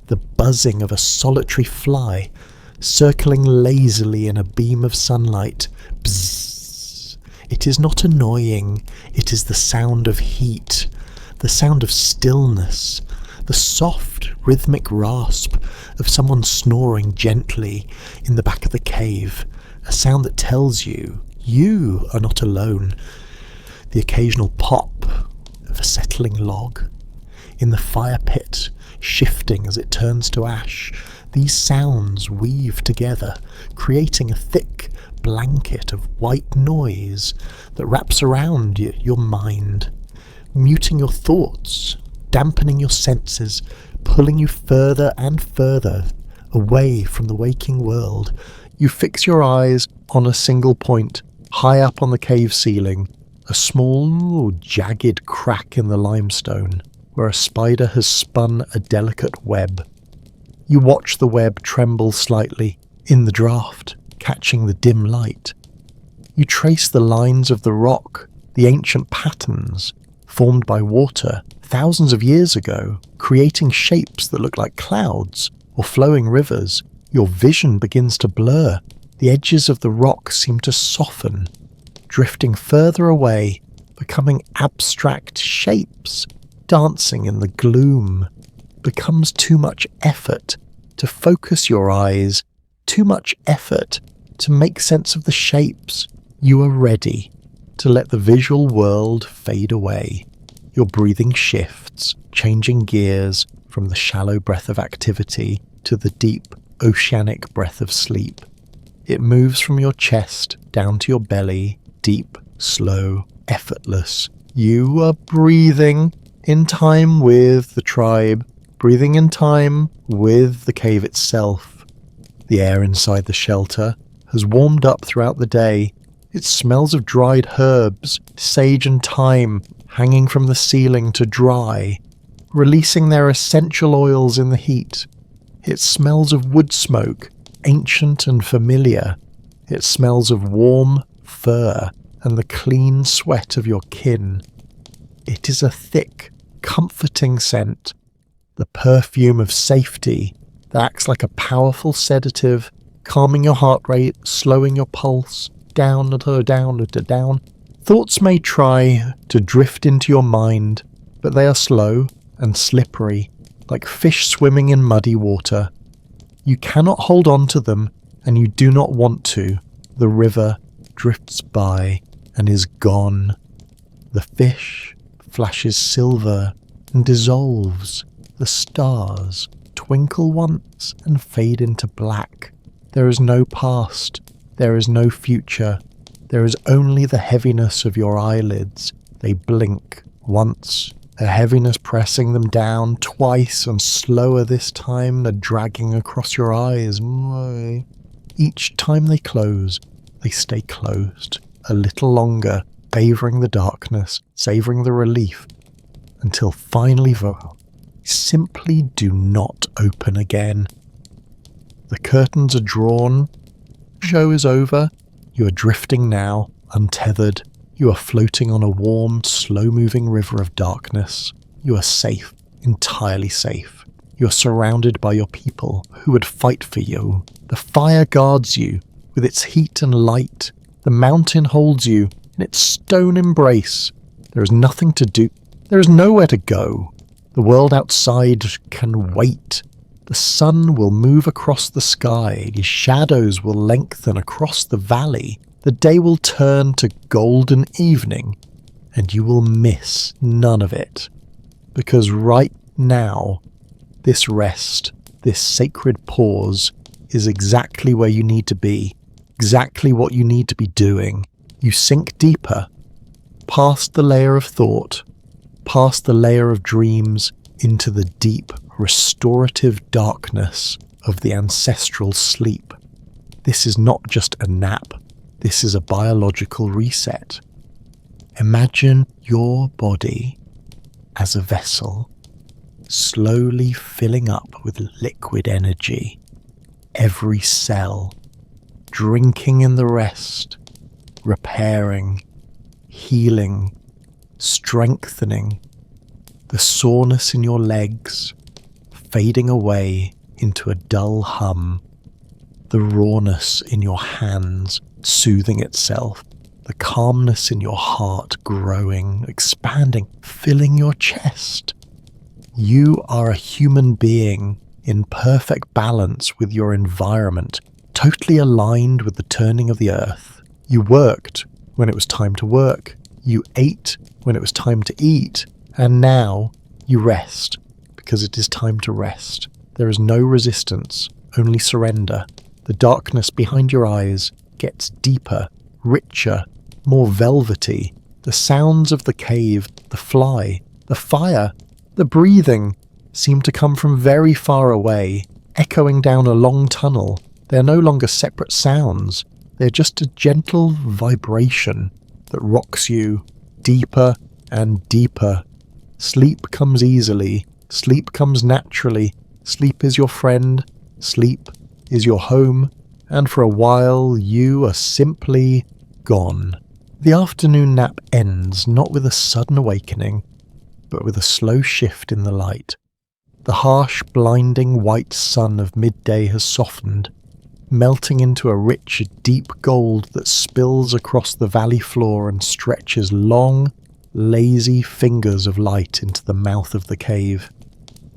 Speaker 1: the buzzing of a solitary fly, circling lazily in a beam of sunlight. Bzzz. It is not annoying. It is the sound of heat, the sound of stillness, the soft, rhythmic rasp of someone snoring gently in the back of the cave, a sound that tells you you are not alone. The occasional pop of a settling log in the fire pit, shifting as it turns to ash. These sounds weave together, creating a thick, blanket of white noise that wraps around your mind, muting your thoughts, dampening your senses, pulling you further and further away from the waking world. You fix your eyes on a single point, high up on the cave ceiling, a small, jagged crack in the limestone, where a spider has spun a delicate web. You watch the web tremble slightly in the draught, catching the dim light. You trace the lines of the rock, the ancient patterns formed by water thousands of years ago, creating shapes that look like clouds or flowing rivers. Your vision begins to blur. The edges of the rock seem to soften, drifting further away, becoming abstract shapes, dancing in the gloom. Becomes too much effort to focus your eyes, too much effort to make sense of the shapes. You are ready to let the visual world fade away. Your breathing shifts, changing gears from the shallow breath of activity to the deep, oceanic breath of sleep. It moves from your chest down to your belly, deep, slow, effortless. You are breathing in time with the tribe, breathing in time with the cave itself. The air inside the shelter has warmed up throughout the day. It smells of dried herbs, sage and thyme hanging from the ceiling to dry, releasing their essential oils in the heat. It smells of wood smoke, ancient and familiar. It smells of warm fur and the clean sweat of your kin. It is a thick, comforting scent, the perfume of safety that acts like a powerful sedative, calming your heart rate, slowing your pulse, down. Thoughts may try to drift into your mind, but they are slow and slippery, like fish swimming in muddy water. You cannot hold on to them, and you do not want to. The river drifts by and is gone. The fish flashes silver and dissolves. The stars twinkle once and fade into black. There is no past. There is no future. There is only the heaviness of your eyelids. They blink once, a heaviness pressing them down, twice, and slower this time, a dragging across your eyes. Each time they close, they stay closed a little longer, favouring the darkness, savouring the relief, until finally simply do not open again. The curtains are drawn. The show is over. You are drifting now, untethered. You are floating on a warm, slow-moving river of darkness. You are safe, entirely safe. You are surrounded by your people who would fight for you. The fire guards you with its heat and light. The mountain holds you in its stone embrace. There is nothing to do. There is nowhere to go. The world outside can wait. The sun will move across the sky. The shadows will lengthen across the valley. The day will turn to golden evening, and you will miss none of it. Because right now, this rest, this sacred pause, is exactly where you need to be, exactly what you need to be doing. You sink deeper, past the layer of thought, past the layer of dreams, into the deep, restorative darkness of the ancestral sleep. This is not just a nap. This is a biological reset. Imagine your body as a vessel, slowly filling up with liquid energy. Every cell, drinking in the rest, repairing, healing, strengthening. The soreness in your legs fading away into a dull hum. The rawness in your hands soothing itself. The calmness in your heart growing, expanding, filling your chest. You are a human being in perfect balance with your environment, totally aligned with the turning of the earth. You worked when it was time to work. You ate when it was time to eat. And now you rest because it is time to rest. There is no resistance, only surrender. The darkness behind your eyes gets deeper, richer, more velvety. The sounds of the cave, the fly, the fire, the breathing seem to come from very far away, echoing down a long tunnel. They are no longer separate sounds. They are just a gentle vibration that rocks you deeper and deeper. Sleep comes easily. Sleep comes naturally. Sleep is your friend. Sleep is your home. And for a while, you are simply gone. The afternoon nap ends not with a sudden awakening, but with a slow shift in the light. The harsh, blinding white sun of midday has softened, melting into a rich, deep gold that spills across the valley floor and stretches long, lazy fingers of light into the mouth of the cave.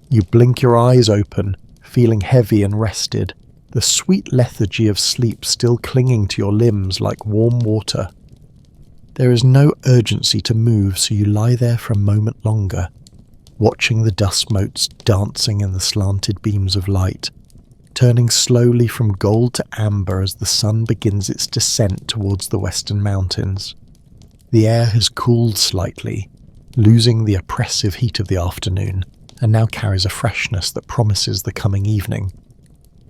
Speaker 1: You blink your eyes open, feeling heavy and rested, the sweet lethargy of sleep still clinging to your limbs like warm water. There is no urgency to move, so you lie there for a moment longer, watching the dust motes dancing in the slanted beams of light, turning slowly from gold to amber as the sun begins its descent towards the western mountains. The air has cooled slightly, losing the oppressive heat of the afternoon, and now carries a freshness that promises the coming evening.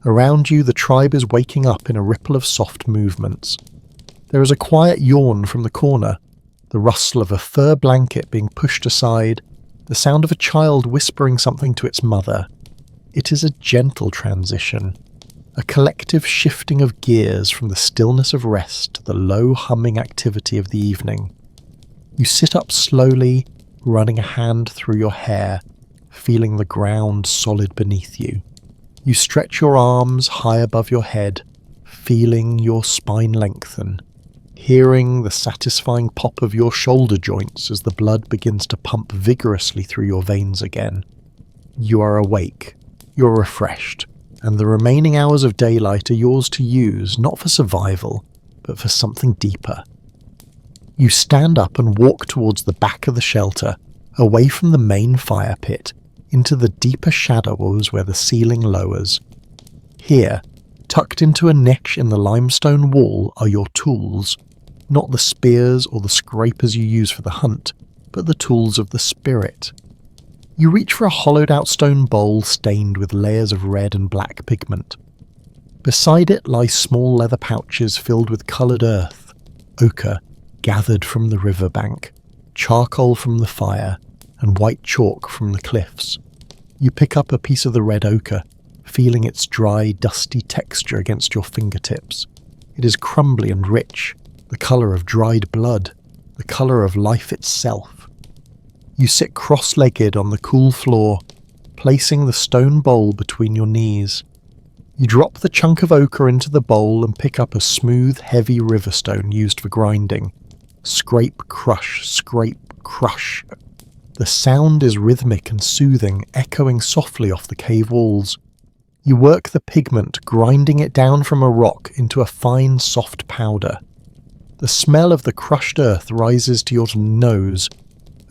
Speaker 1: Around you, the tribe is waking up in a ripple of soft movements. There is a quiet yawn from the corner, the rustle of a fur blanket being pushed aside, the sound of a child whispering something to its mother. It is a gentle transition, a collective shifting of gears from the stillness of rest to the low humming activity of the evening. You sit up slowly, running a hand through your hair, feeling the ground solid beneath you. You stretch your arms high above your head, feeling your spine lengthen, hearing the satisfying pop of your shoulder joints as the blood begins to pump vigorously through your veins again. You are awake, you're refreshed, and the remaining hours of daylight are yours to use, not for survival, but for something deeper. You stand up and walk towards the back of the shelter, away from the main fire pit, into the deeper shadows where the ceiling lowers. Here, tucked into a niche in the limestone wall, are your tools, not the spears or the scrapers you use for the hunt, but the tools of the spirit. You reach for a hollowed-out stone bowl stained with layers of red and black pigment. Beside it lie small leather pouches filled with coloured earth, ochre gathered from the riverbank, charcoal from the fire, and white chalk from the cliffs. You pick up a piece of the red ochre, feeling its dry, dusty texture against your fingertips. It is crumbly and rich, the colour of dried blood, the colour of life itself. You sit cross-legged on the cool floor, placing the stone bowl between your knees. You drop the chunk of ochre into the bowl and pick up a smooth, heavy riverstone used for grinding. Scrape, crush, crush. The sound is rhythmic and soothing, echoing softly off the cave walls. You work the pigment, grinding it down from a rock into a fine, soft powder. The smell of the crushed earth rises to your nose,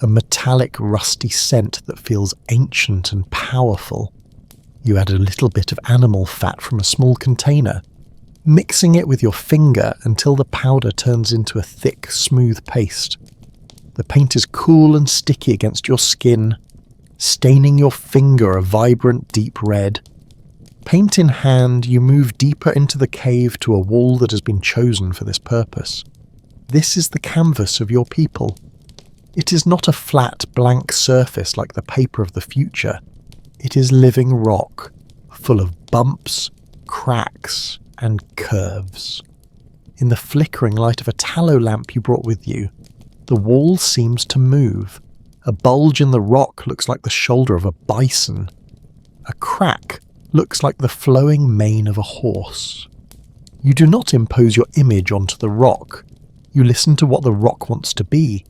Speaker 1: a metallic, rusty scent that feels ancient and powerful. You add a little bit of animal fat from a small container, mixing it with your finger until the powder turns into a thick, smooth paste. The paint is cool and sticky against your skin, staining your finger a vibrant, deep red. Paint in hand, you move deeper into the cave to a wall that has been chosen for this purpose. This is the canvas of your people. It is not a flat, blank surface like the paper of the future. It is living rock, full of bumps, cracks, and curves. In the flickering light of a tallow lamp you brought with you, the wall seems to move. A bulge in the rock looks like the shoulder of a bison. A crack looks like the flowing mane of a horse. You do not impose your image onto the rock. You listen to what the rock wants to be.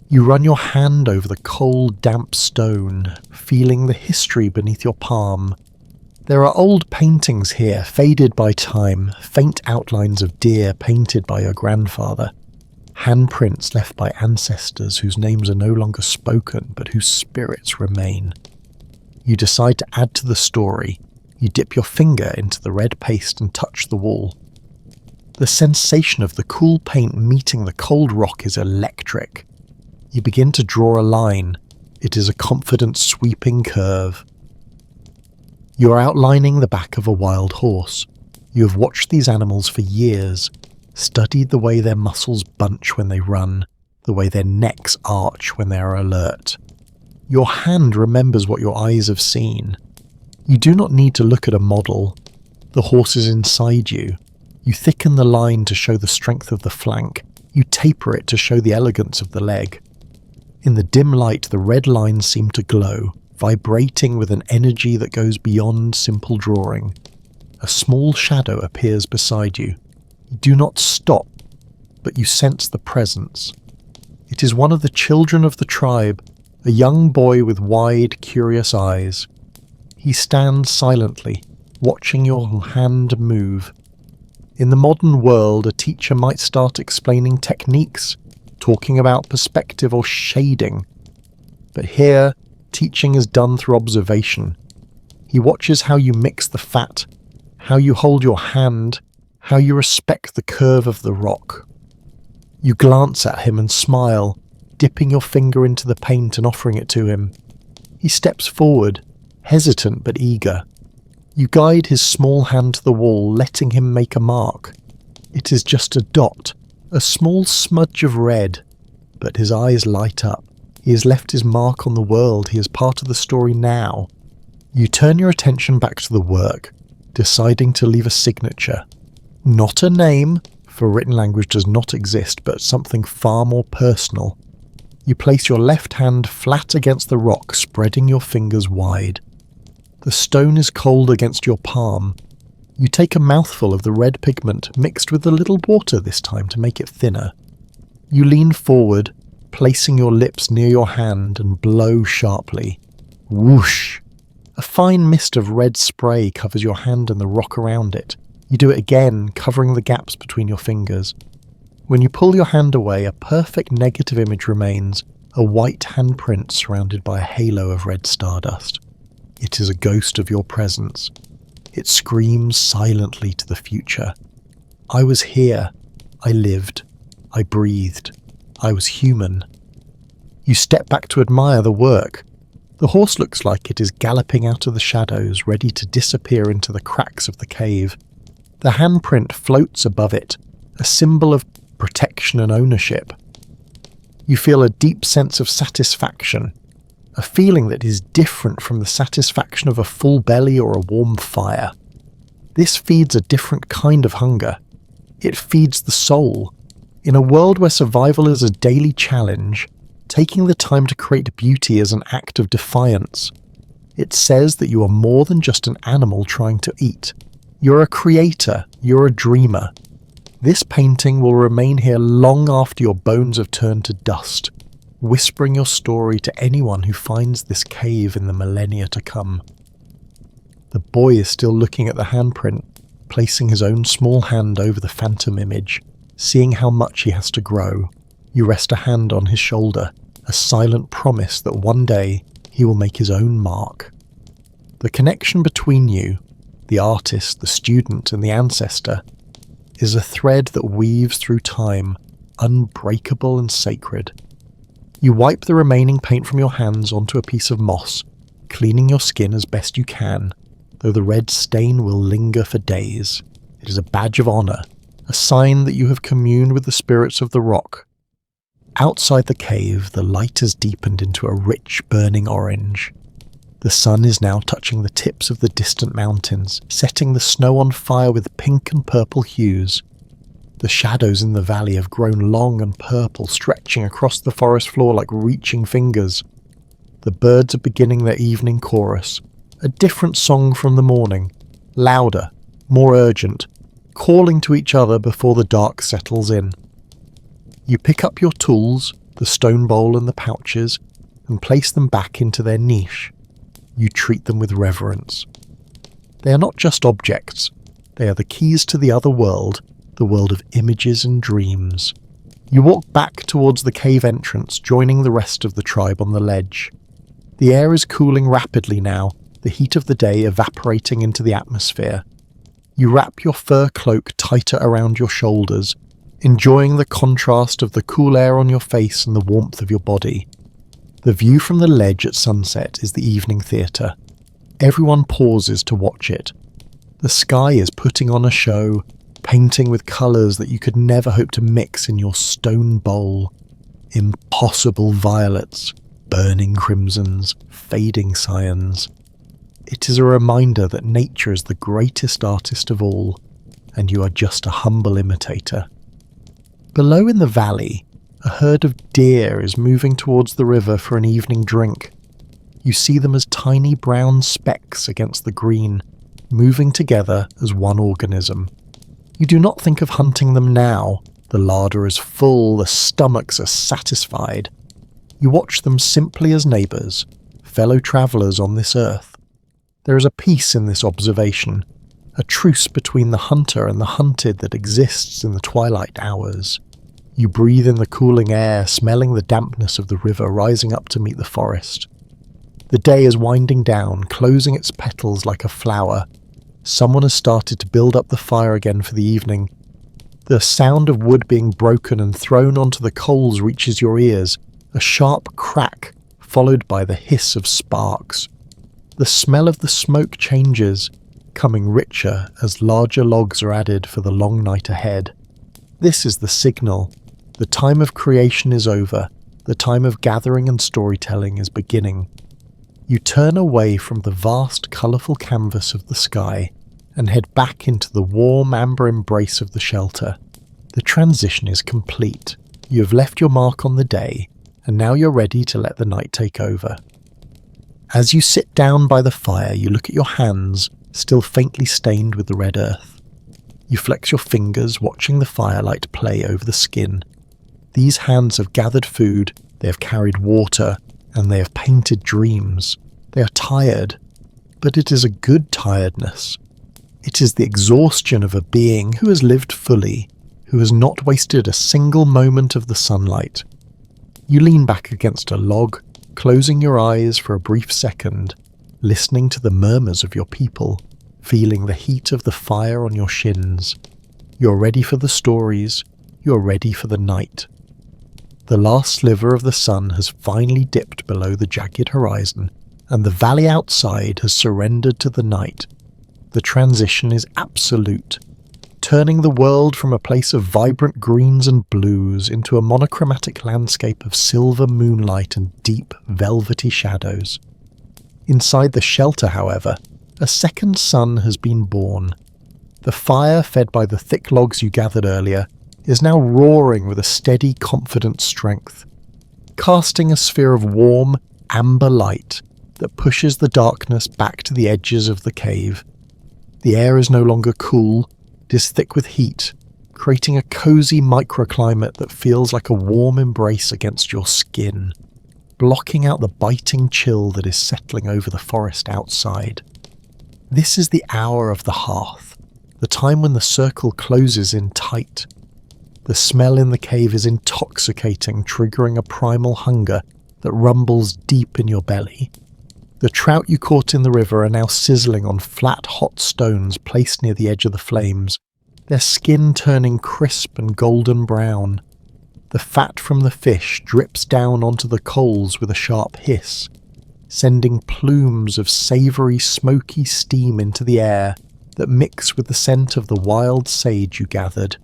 Speaker 1: You run your hand over the cold, damp stone, feeling the history beneath your palm. There are old paintings here, faded by time, faint outlines of deer painted by your grandfather, handprints left by ancestors whose names are no longer spoken but whose spirits remain. You decide to add to the story. You dip your finger into the red paste and touch the wall. The sensation of the cool paint meeting the cold rock is electric. You begin to draw a line. It is a confident sweeping curve. You are outlining the back of a wild horse. You have watched these animals for years, studied the way their muscles bunch when they run, the way their necks arch when they are alert. Your hand remembers what your eyes have seen. You do not need to look at a model. The horse is inside you. You thicken the line to show the strength of the flank. You taper it to show the elegance of the leg. In the dim light, the red lines seem to glow, vibrating with an energy that goes beyond simple drawing. A small shadow appears beside you. You do not stop, but you sense the presence. It is one of the children of the tribe, a young boy with wide, curious eyes. He stands silently, watching your hand move. In the modern world, a teacher might start explaining techniques, talking about perspective or shading. But here, teaching is done through observation. He watches how you mix the fat, how you hold your hand, how you respect the curve of the rock. You glance at him and smile, dipping your finger into the paint and offering it to him. He steps forward, hesitant but eager. You guide his small hand to the wall, letting him make a mark. It is just a dot, a small smudge of red, but his eyes light up. He has left his mark on the world. He is part of the story now. You turn your attention back to the work, deciding to leave a signature. Not a name, for written language does not exist, but something far more personal. You place your left hand flat against the rock, spreading your fingers wide. The stone is cold against your palm. You take a mouthful of the red pigment, mixed with a little water this time to make it thinner. You lean forward, placing your lips near your hand, and blow sharply. Whoosh! A fine mist of red spray covers your hand and the rock around it. You do it again, covering the gaps between your fingers. When you pull your hand away, a perfect negative image remains, a white handprint surrounded by a halo of red stardust. It is a ghost of your presence. It screams silently to the future. I was here. I lived. I breathed. I was human. You step back to admire the work. The horse looks like it is galloping out of the shadows, ready to disappear into the cracks of the cave. The handprint floats above it, a symbol of protection and ownership. You feel a deep sense of satisfaction, a feeling that is different from the satisfaction of a full belly or a warm fire. This feeds a different kind of hunger. It feeds the soul. In a world where survival is a daily challenge, taking the time to create beauty is an act of defiance. It says that you are more than just an animal trying to eat. You're a creator. You're a dreamer. This painting will remain here long after your bones have turned to dust, whispering your story to anyone who finds this cave in the millennia to come. The boy is still looking at the handprint, placing his own small hand over the phantom image, seeing how much he has to grow. You rest a hand on his shoulder, a silent promise that one day he will make his own mark. The connection between you, the artist, the student, and the ancestor, is a thread that weaves through time, unbreakable and sacred. You wipe the remaining paint from your hands onto a piece of moss, cleaning your skin as best you can, though the red stain will linger for days. It is a badge of honor, a sign that you have communed with the spirits of the rock. Outside the cave, the light has deepened into a rich, burning orange. The sun is now touching the tips of the distant mountains, setting the snow on fire with pink and purple hues. The shadows in the valley have grown long and purple, stretching across the forest floor like reaching fingers. The birds are beginning their evening chorus, a different song from the morning, louder, more urgent, calling to each other before the dark settles in. You pick up your tools, the stone bowl and the pouches, and place them back into their niche. You treat them with reverence. They are not just objects, they are the keys to the other world, the world of images and dreams. You walk back towards the cave entrance, joining the rest of the tribe on the ledge. The air is cooling rapidly now, the heat of the day evaporating into the atmosphere. You wrap your fur cloak tighter around your shoulders, enjoying the contrast of the cool air on your face and the warmth of your body. The view from the ledge at sunset is the evening theatre. Everyone pauses to watch it. The sky is putting on a show, painting with colours that you could never hope to mix in your stone bowl. Impossible violets, burning crimsons, fading cyans. It is a reminder that nature is the greatest artist of all, and you are just a humble imitator. Below in the valley, a herd of deer is moving towards the river for an evening drink. You see them as tiny brown specks against the green, moving together as one organism. You do not think of hunting them now. The larder is full, the stomachs are satisfied. You watch them simply as neighbours, fellow travellers on this earth. There is a peace in this observation, a truce between the hunter and the hunted that exists in the twilight hours. You breathe in the cooling air, smelling the dampness of the river rising up to meet the forest. The day is winding down, closing its petals like a flower. Someone has started to build up the fire again for the evening. The sound of wood being broken and thrown onto the coals reaches your ears, a sharp crack followed by the hiss of sparks. The smell of the smoke changes, becoming richer as larger logs are added for the long night ahead. This is the signal. The time of creation is over. The time of gathering and storytelling is beginning. You turn away from the vast, colourful canvas of the sky and head back into the warm amber embrace of the shelter. The transition is complete. You have left your mark on the day, and now you're ready to let the night take over. As you sit down by the fire, you look at your hands, still faintly stained with the red earth. You flex your fingers, watching the firelight play over the skin. These hands have gathered food, they have carried water, and they have painted dreams. They are tired, but it is a good tiredness. It is the exhaustion of a being who has lived fully, who has not wasted a single moment of the sunlight. You lean back against a log, closing your eyes for a brief second, listening to the murmurs of your people, feeling the heat of the fire on your shins. You're ready for the stories, you're ready for the night. The last sliver of the sun has finally dipped below the jagged horizon, and the valley outside has surrendered to the night. The transition is absolute, turning the world from a place of vibrant greens and blues into a monochromatic landscape of silver moonlight and deep, velvety shadows. Inside the shelter, however, a second sun has been born. The fire, fed by the thick logs you gathered earlier, is now roaring with a steady, confident strength, casting a sphere of warm, amber light that pushes the darkness back to the edges of the cave. The air is no longer cool, it is thick with heat, creating a cozy microclimate that feels like a warm embrace against your skin, blocking out the biting chill that is settling over the forest outside. This is the hour of the hearth, the time when the circle closes in tight. The smell in the cave is intoxicating, triggering a primal hunger that rumbles deep in your belly. The trout you caught in the river are now sizzling on flat, hot stones placed near the edge of the flames, their skin turning crisp and golden brown. The fat from the fish drips down onto the coals with a sharp hiss, sending plumes of savoury, smoky steam into the air that mix with the scent of the wild sage you gathered.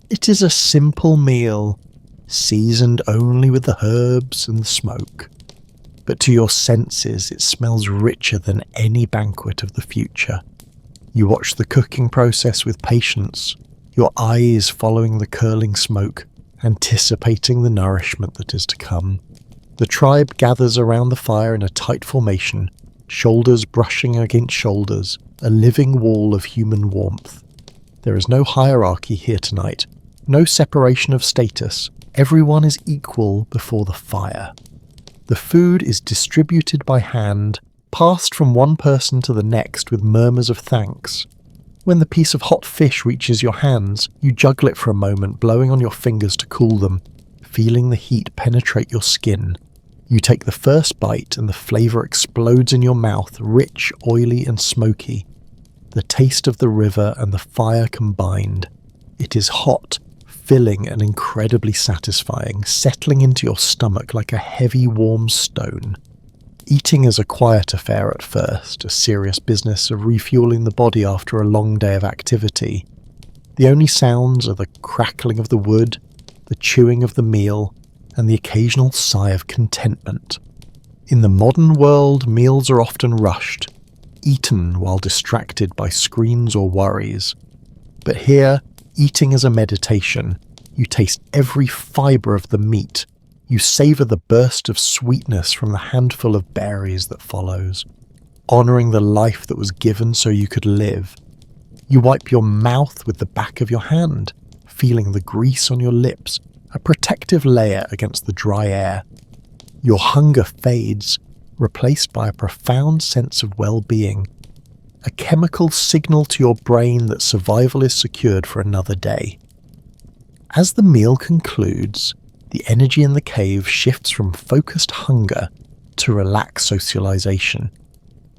Speaker 1: It is a simple meal, seasoned only with the herbs and the smoke. But to your senses it smells richer than any banquet of the future. You watch the cooking process with patience, your eyes following the curling smoke, anticipating the nourishment that is to come. The tribe gathers around the fire in a tight formation, shoulders brushing against shoulders, a living wall of human warmth. There is no hierarchy here tonight, no separation of status. Everyone is equal before the fire. The food is distributed by hand, passed from one person to the next with murmurs of thanks. When the piece of hot fish reaches your hands, you juggle it for a moment, blowing on your fingers to cool them, feeling the heat penetrate your skin. You take the first bite and the flavour explodes in your mouth, rich, oily and smoky. the taste of the river and the fire combined. It is hot, filling and incredibly satisfying, settling into your stomach like a heavy warm stone. Eating is a quiet affair at first, a serious business of refueling the body after a long day of activity. The only sounds are the crackling of the wood, the chewing of the meal, and the occasional sigh of contentment. In the modern world, meals are often rushed, eaten while distracted by screens or worries. But here, eating is a meditation. You taste every fibre of the meat. You savour the burst of sweetness from the handful of berries that follows, honouring the life that was given so you could live. You wipe your mouth with the back of your hand, feeling the grease on your lips, a protective layer against the dry air. Your hunger fades, replaced by a profound sense of well-being, a chemical signal to your brain that survival is secured for another day. As the meal concludes, the energy in the cave shifts from focused hunger to relaxed socialization.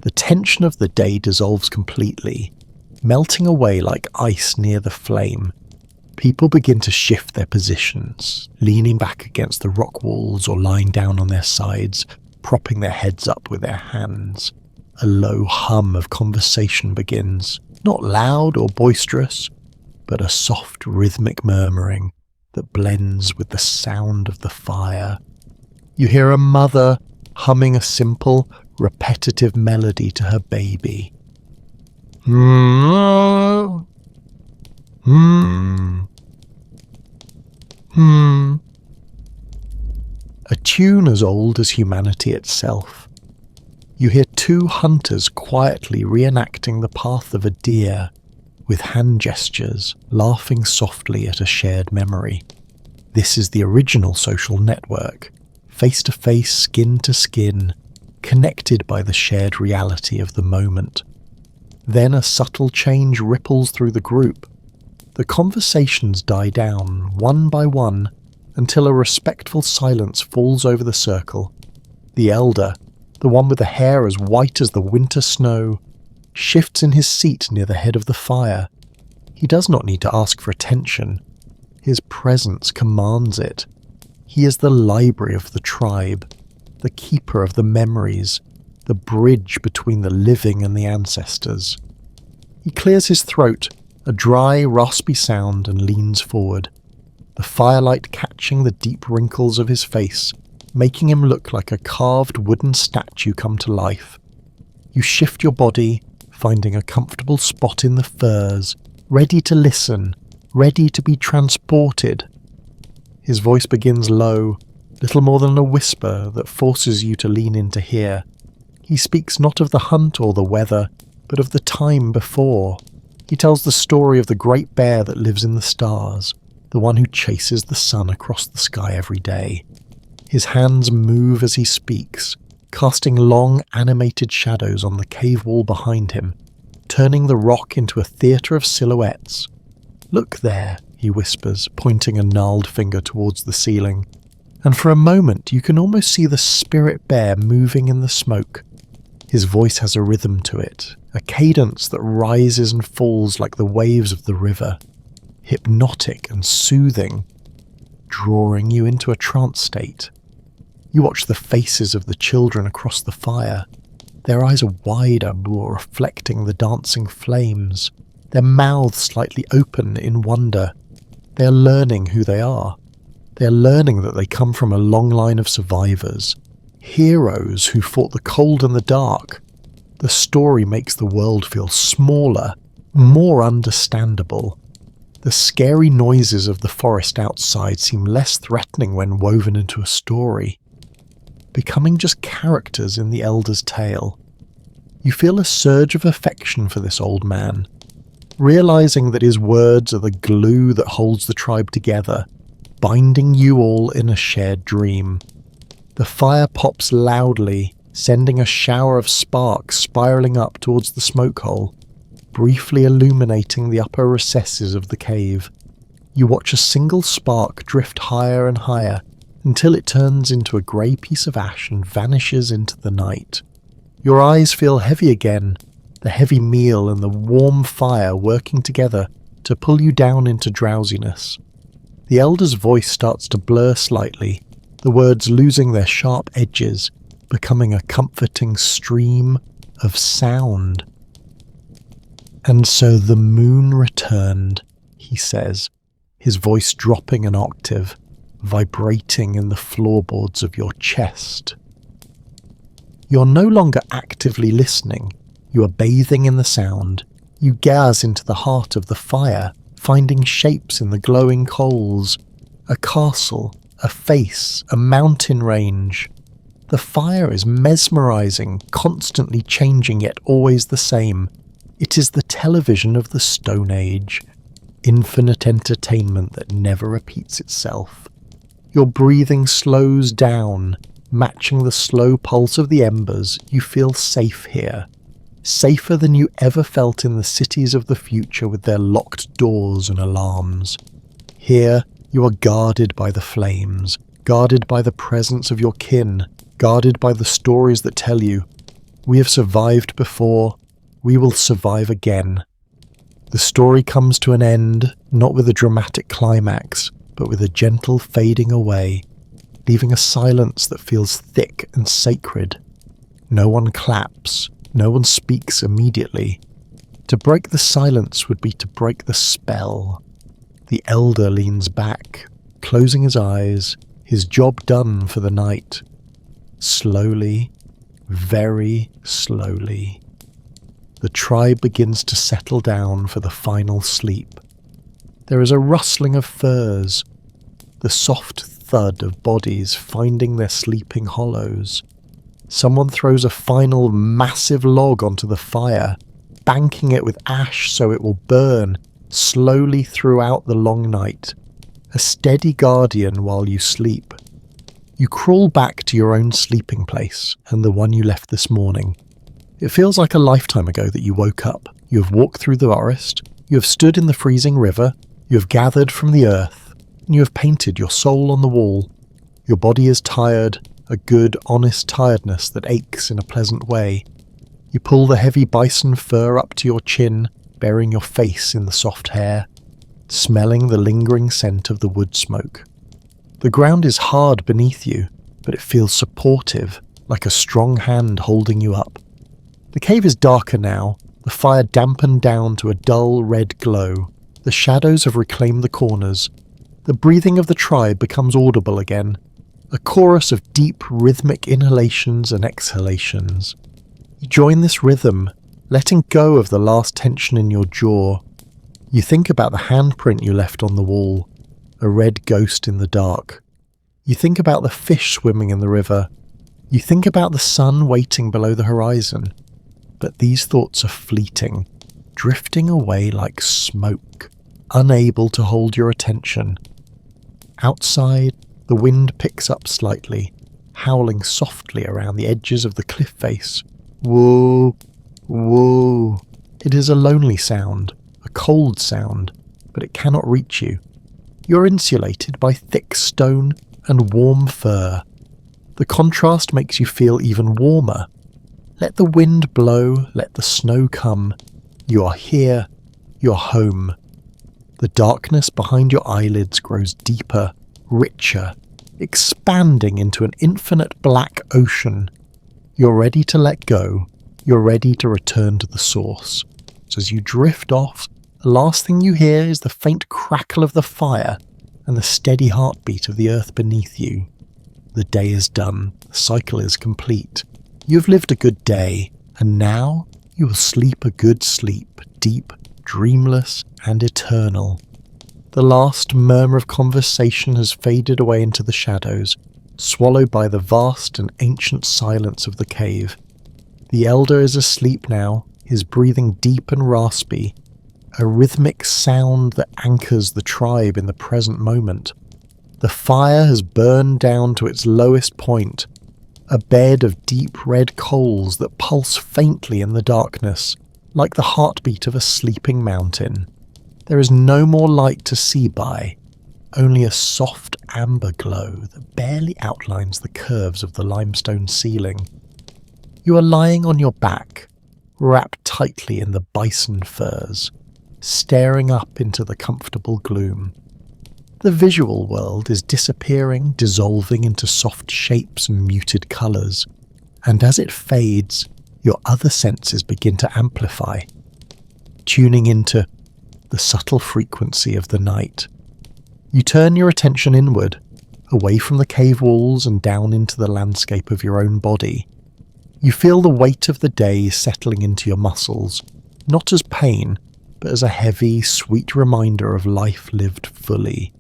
Speaker 1: The tension of the day dissolves completely, melting away like ice near the flame. People begin to shift their positions, leaning back against the rock walls or lying down on their sides, propping their heads up with their hands. A low hum of conversation begins, not loud or boisterous, but a soft rhythmic murmuring that blends with the sound of the fire. You hear a mother humming a simple, repetitive melody to her baby. A tune as old as humanity itself. You hear two hunters quietly reenacting the path of a deer, with hand gestures, laughing softly at a shared memory. This is the original social network, face to face, skin to skin, connected by the shared reality of the moment. Then a subtle change ripples through the group. The conversations die down, one by one, until a respectful silence falls over the circle. The elder, the one with the hair as white as the winter snow, shifts in his seat near the head of the fire. He does not need to ask for attention. His presence commands it. He is the library of the tribe, the keeper of the memories, the bridge between the living and the ancestors. He clears his throat, a dry, raspy sound, and leans forward, the firelight catching the deep wrinkles of his face, making him look like a carved wooden statue come to life. You shift your body, finding a comfortable spot in the furs, ready to listen, ready to be transported. His voice begins low, little more than a whisper that forces you to lean in to hear. He speaks not of the hunt or the weather, but of the time before. He tells the story of the great bear that lives in the stars, the one who chases the sun across the sky every day. His hands move as he speaks, casting long animated shadows on the cave wall behind him, turning the rock into a theatre of silhouettes. "Look there," he whispers, pointing a gnarled finger towards the ceiling, and for a moment you can almost see the spirit bear moving in the smoke. His voice has a rhythm to it, a cadence that rises and falls like the waves of the river, hypnotic and soothing, drawing you into a trance state. You watch the faces of the children across the fire. Their eyes are wider, reflecting the dancing flames, their mouths slightly open in wonder. They are learning who they are. They are learning that they come from a long line of survivors, heroes who fought the cold and the dark. The story makes the world feel smaller, more understandable. The scary noises of the forest outside seem less threatening when woven into a story, becoming just characters in the elder's tale. You feel a surge of affection for this old man, realizing that his words are the glue that holds the tribe together, binding you all in a shared dream. The fire pops loudly, sending a shower of sparks spiraling up towards the smoke hole, briefly illuminating the upper recesses of the cave. You watch a single spark drift higher and higher, until it turns into a grey piece of ash and vanishes into the night. Your eyes feel heavy again, the heavy meal and the warm fire working together to pull you down into drowsiness. The elder's voice starts to blur slightly, the words losing their sharp edges, becoming a comforting stream of sound. "And so the moon returned," he says, his voice dropping an octave, vibrating in the floorboards of your chest. You're no longer actively listening, you are bathing in the sound. You gaze into the heart of the fire, finding shapes in the glowing coals. A castle, a face, a mountain range. The fire is mesmerizing, constantly changing yet always the same. It is the television of the Stone Age. Infinite entertainment that never repeats itself. Your breathing slows down, matching the slow pulse of the embers. You feel safe here. Safer than you ever felt in the cities of the future with their locked doors and alarms. Here, you are guarded by the flames, guarded by the presence of your kin, guarded by the stories that tell you, we have survived before, we will survive again. The story comes to an end, not with a dramatic climax, but with a gentle fading away, leaving a silence that feels thick and sacred. No one claps, no one speaks immediately. To break the silence would be to break the spell. The elder leans back, closing his eyes, his job done for the night. Slowly, very slowly, the tribe begins to settle down for the final sleep. There is a rustling of furs, the soft thud of bodies finding their sleeping hollows. Someone throws a final massive log onto the fire, banking it with ash so it will burn slowly throughout the long night, a steady guardian while you sleep. You crawl back to your own sleeping place and the one you left this morning. It feels like a lifetime ago that you woke up. You have walked through the forest, you have stood in the freezing river, you have gathered from the earth, and you have painted your soul on the wall. Your body is tired, a good, honest tiredness that aches in a pleasant way. You pull the heavy bison fur up to your chin, burying your face in the soft hair, smelling the lingering scent of the wood smoke. The ground is hard beneath you, but it feels supportive, like a strong hand holding you up. The cave is darker now, the fire dampened down to a dull red glow. The shadows have reclaimed the corners. The breathing of the tribe becomes audible again, a chorus of deep rhythmic inhalations and exhalations. You join this rhythm, letting go of the last tension in your jaw. You think about the handprint you left on the wall, a red ghost in the dark. You think about the fish swimming in the river. You think about the sun waiting below the horizon. But these thoughts are fleeting, drifting away like smoke, unable to hold your attention. Outside, the wind picks up slightly, howling softly around the edges of the cliff face. Whoa, whoa. It is a lonely sound, a cold sound, but it cannot reach you. You're insulated by thick stone and warm fur. The contrast makes you feel even warmer. Let the wind blow, let the snow come. You are here, you're home. The darkness behind your eyelids grows deeper, richer, expanding into an infinite black ocean. You're ready to let go, you're ready to return to the source. So as you drift off, the last thing you hear is the faint crackle of the fire and the steady heartbeat of the earth beneath you. The day is done, the cycle is complete. You've lived a good day, and now you will sleep a good sleep, deep, dreamless, and eternal. The last murmur of conversation has faded away into the shadows, swallowed by the vast and ancient silence of the cave. The elder is asleep now, his breathing deep and raspy, a rhythmic sound that anchors the tribe in the present moment. The fire has burned down to its lowest point, a bed of deep red coals that pulse faintly in the darkness, like the heartbeat of a sleeping mountain. There is no more light to see by, only a soft amber glow that barely outlines the curves of the limestone ceiling. You are lying on your back, wrapped tightly in the bison furs, staring up into the comfortable gloom. The visual world is disappearing, dissolving into soft shapes and muted colours, and as it fades, your other senses begin to amplify, tuning into the subtle frequency of the night. You turn your attention inward, away from the cave walls and down into the landscape of your own body. You feel the weight of the day settling into your muscles, not as pain, but as a heavy, sweet reminder of life lived fully.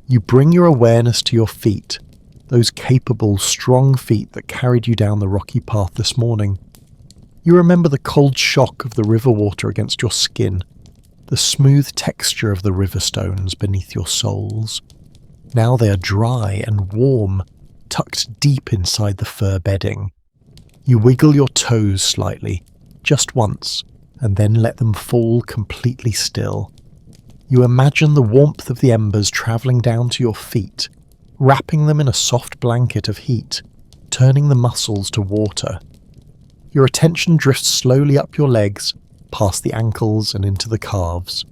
Speaker 1: You bring your awareness to your feet, those capable, strong feet that carried you down the rocky path this morning. You remember the cold shock of the river water against your skin, the smooth texture of the river stones beneath your soles. Now they are dry and warm, tucked deep inside the fur bedding. You wiggle your toes slightly, just once, and then let them fall completely still. You imagine the warmth of the embers travelling down to your feet, wrapping them in a soft blanket of heat, turning the muscles to water. Your attention drifts slowly up your legs, past the ankles and into the calves.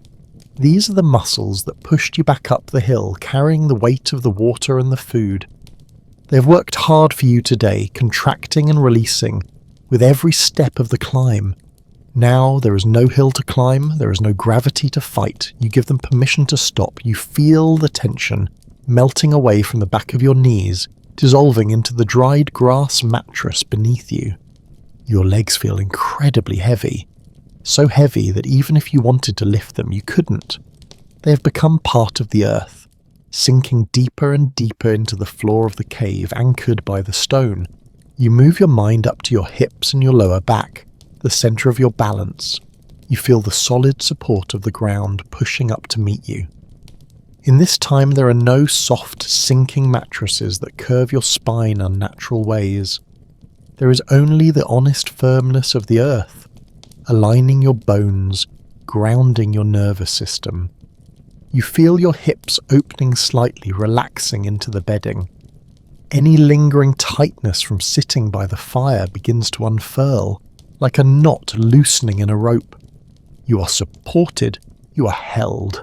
Speaker 1: These are the muscles that pushed you back up the hill, carrying the weight of the water and the food. They have worked hard for you today, contracting and releasing with every step of the climb. Now there is no hill to climb, there is no gravity to fight. You give them permission to stop. You feel the tension melting away from the back of your knees, dissolving into the dried grass mattress beneath you. Your legs feel incredibly heavy, so heavy that even if you wanted to lift them, you couldn't. They have become part of the earth, sinking deeper and deeper into the floor of the cave, anchored by the stone. You move your mind up to your hips and your lower back, the centre of your balance. You feel the solid support of the ground pushing up to meet you. In this time there are no soft, sinking mattresses that curve your spine unnatural ways. There is only the honest firmness of the earth, aligning your bones, grounding your nervous system. You feel your hips opening slightly, relaxing into the bedding. Any lingering tightness from sitting by the fire begins to unfurl, like a knot loosening in a rope. You are supported, you are held.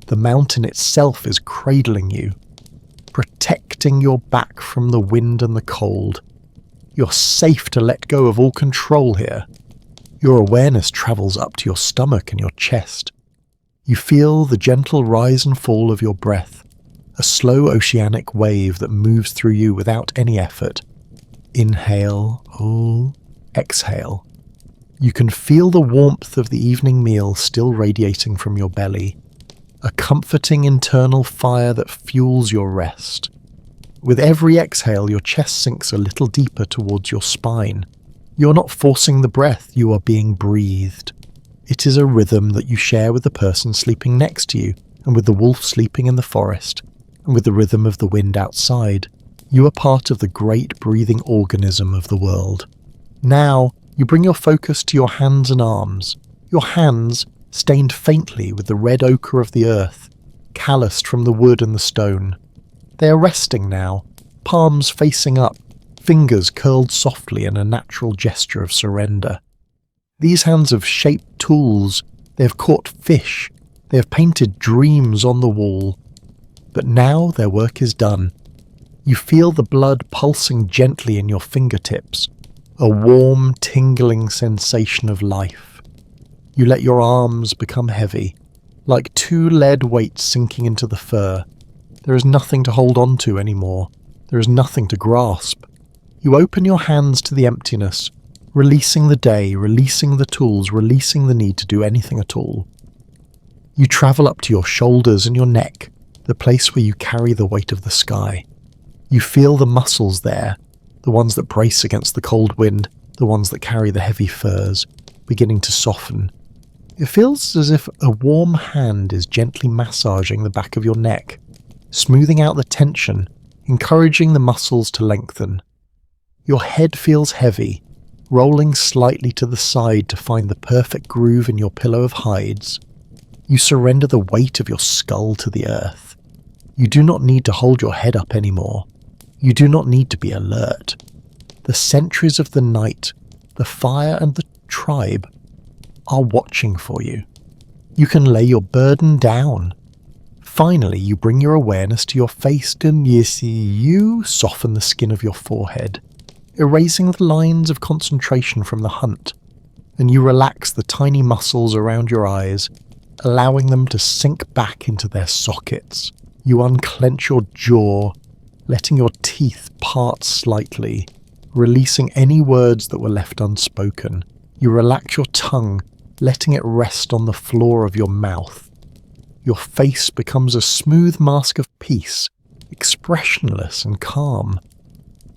Speaker 1: The mountain itself is cradling you, protecting your back from the wind and the cold. You're safe to let go of all control here. Your awareness travels up to your stomach and your chest. You feel the gentle rise and fall of your breath, a slow oceanic wave that moves through you without any effort. Inhale, hold, exhale. You can feel the warmth of the evening meal still radiating from your belly, a comforting internal fire that fuels your rest. With every exhale, your chest sinks a little deeper towards your spine. You're not forcing the breath, you are being breathed. It is a rhythm that you share with the person sleeping next to you, and with the wolf sleeping in the forest, and with the rhythm of the wind outside. You are part of the great breathing organism of the world. Now, you bring your focus to your hands and arms. Your hands, stained faintly with the red ochre of the earth, calloused from the wood and the stone. They are resting now, palms facing up, fingers curled softly in a natural gesture of surrender. These hands have shaped tools, they have caught fish, they have painted dreams on the wall. But now their work is done. You feel the blood pulsing gently in your fingertips, a warm, tingling sensation of life. You let your arms become heavy, like two lead weights sinking into the fur. There is nothing to hold on to anymore. There is nothing to grasp. You open your hands to the emptiness, releasing the day, releasing the tools, releasing the need to do anything at all. You travel up to your shoulders and your neck, the place where you carry the weight of the sky. You feel the muscles there, the ones that brace against the cold wind, the ones that carry the heavy furs, beginning to soften. It feels as if a warm hand is gently massaging the back of your neck, smoothing out the tension, encouraging the muscles to lengthen. Your head feels heavy, rolling slightly to the side to find the perfect groove in your pillow of hides. You surrender the weight of your skull to the earth. You do not need to hold your head up anymore. You do not need to be alert. The centuries of the night, the fire and the tribe are watching for you. You can lay your burden down. Finally, you bring your awareness to your face and you soften the skin of your forehead, erasing the lines of concentration from the hunt, and you relax the tiny muscles around your eyes, allowing them to sink back into their sockets. You unclench your jaw, letting your teeth part slightly, releasing any words that were left unspoken. You relax your tongue, letting it rest on the floor of your mouth. Your face becomes a smooth mask of peace, expressionless and calm.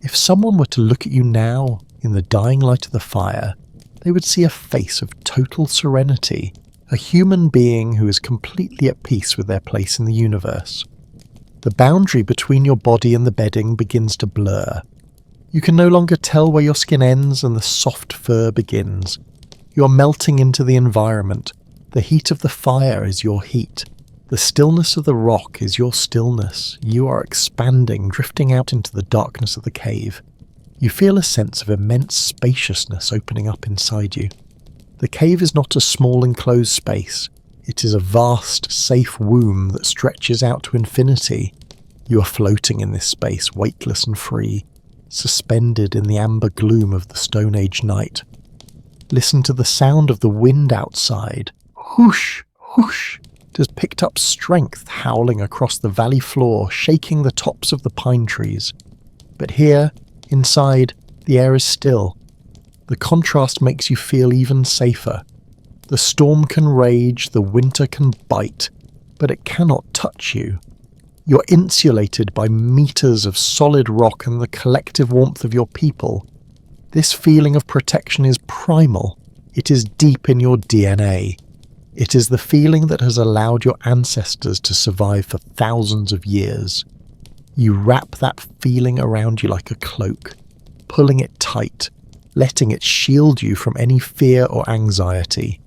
Speaker 1: If someone were to look at you now, in the dying light of the fire, they would see a face of total serenity, a human being who is completely at peace with their place in the universe. The boundary between your body and the bedding begins to blur. You can no longer tell where your skin ends and the soft fur begins. You are melting into the environment. The heat of the fire is your heat. The stillness of the rock is your stillness. You are expanding, drifting out into the darkness of the cave. You feel a sense of immense spaciousness opening up inside you. The cave is not a small enclosed space. It is a vast, safe womb that stretches out to infinity. You are floating in this space, weightless and free, suspended in the amber gloom of the Stone Age night. Listen to the sound of the wind outside. Whoosh, whoosh. It has picked up strength, howling across the valley floor, shaking the tops of the pine trees. But here, inside, the air is still. The contrast makes you feel even safer. The storm can rage, the winter can bite, but it cannot touch you. You're insulated by meters of solid rock and the collective warmth of your people. This feeling of protection is primal. It is deep in your DNA. It is the feeling that has allowed your ancestors to survive for thousands of years. You wrap that feeling around you like a cloak, pulling it tight, letting it shield you from any fear or anxiety.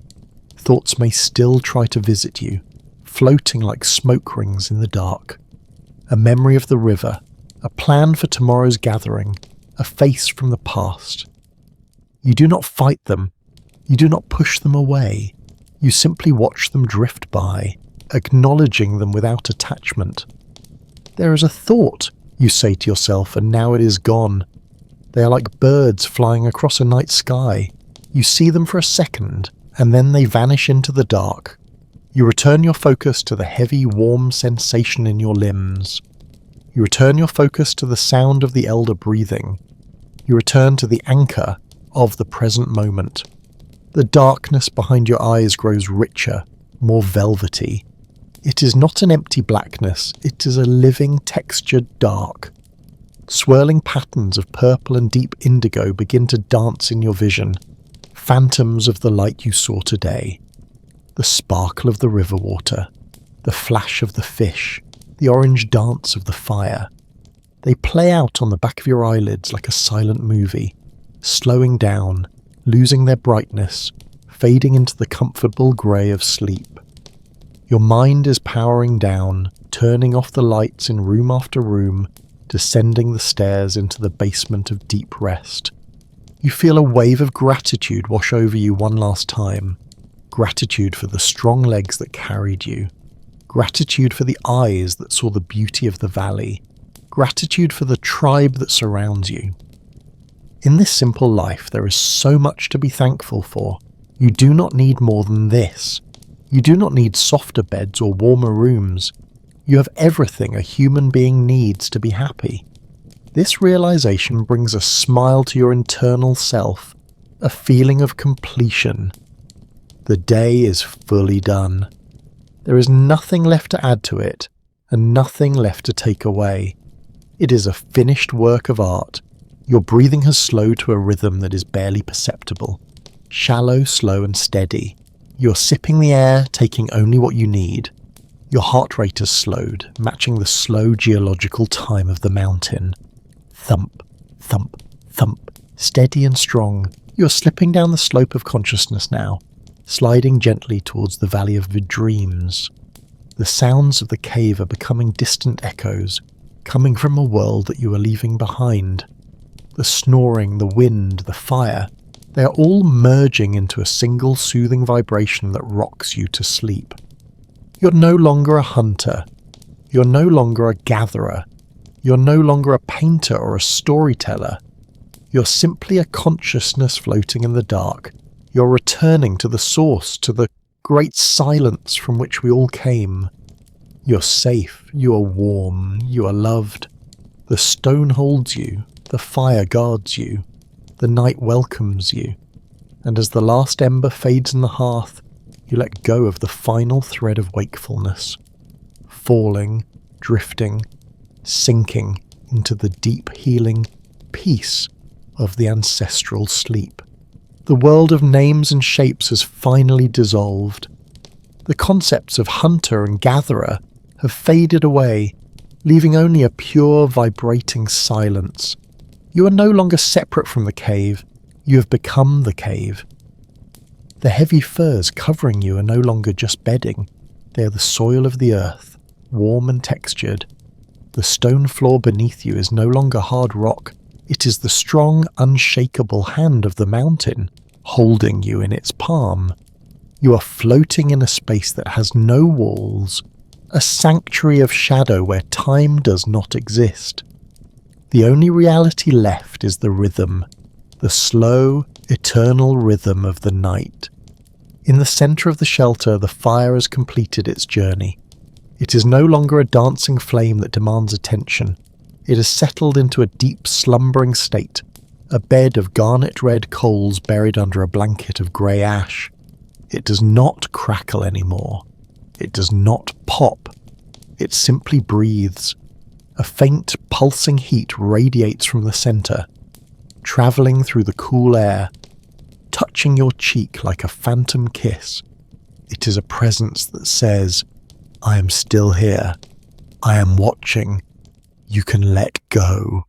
Speaker 1: Thoughts may still try to visit you, floating like smoke rings in the dark. A memory of the river, a plan for tomorrow's gathering, a face from the past. You do not fight them. You do not push them away. You simply watch them drift by, acknowledging them without attachment. There is a thought, you say to yourself, and now it is gone. They are like birds flying across a night sky. You see them for a second, and then they vanish into the dark. You return your focus to the heavy, warm sensation in your limbs. You return your focus to the sound of the elder breathing. You return to the anchor of the present moment. The darkness behind your eyes grows richer, more velvety. It is not an empty blackness, it is a living, textured dark. Swirling patterns of purple and deep indigo begin to dance in your vision, phantoms of the light you saw today. The sparkle of the river water, the flash of the fish, the orange dance of the fire. They play out on the back of your eyelids like a silent movie, slowing down, losing their brightness, fading into the comfortable grey of sleep. Your mind is powering down, turning off the lights in room after room, descending the stairs into the basement of deep rest. You feel a wave of gratitude wash over you one last time. Gratitude for the strong legs that carried you. Gratitude for the eyes that saw the beauty of the valley. Gratitude for the tribe that surrounds you. In this simple life, there is so much to be thankful for. You do not need more than this. You do not need softer beds or warmer rooms. You have everything a human being needs to be happy. This realization brings a smile to your internal self, a feeling of completion. The day is fully done. There is nothing left to add to it, and nothing left to take away. It is a finished work of art. Your breathing has slowed to a rhythm that is barely perceptible. Shallow, slow and steady. You're sipping the air, taking only what you need. Your heart rate has slowed, matching the slow geological time of the mountain. Thump, thump, thump, steady and strong. You're slipping down the slope of consciousness now, sliding gently towards the valley of the dreams. The sounds of the cave are becoming distant echoes, coming from a world that you are leaving behind. The snoring, the wind, the fire, They are all merging into a single soothing vibration that rocks you to sleep. You're no longer a hunter. You're no longer a gatherer. You're no longer a painter or a storyteller. You're simply a consciousness floating in the dark. You're returning to the source, to the great silence from which we all came. You're safe, you are warm, you are loved. The stone holds you, the fire guards you, the night welcomes you, and as the last ember fades in the hearth, you let go of the final thread of wakefulness, falling, drifting, sinking into the deep healing peace of the ancestral sleep. The world of names and shapes has finally dissolved. The concepts of hunter and gatherer have faded away, leaving only a pure, vibrating silence. You are no longer separate from the cave. You have become the cave. The heavy furs covering you are no longer just bedding. They are the soil of the earth, warm and textured. The stone floor beneath you is no longer hard rock. It is the strong, unshakable hand of the mountain, holding you in its palm. You are floating in a space that has no walls, a sanctuary of shadow where time does not exist. The only reality left is the rhythm, the slow, eternal rhythm of the night. In the centre of the shelter, the fire has completed its journey. It is no longer a dancing flame that demands attention. It has settled into a deep, slumbering state, a bed of garnet-red coals buried under a blanket of grey ash. It does not crackle anymore. It does not pop. It simply breathes. A faint, pulsing heat radiates from the centre, travelling through the cool air, touching your cheek like a phantom kiss. It is a presence that says, "I am still here. I am watching. You can let go."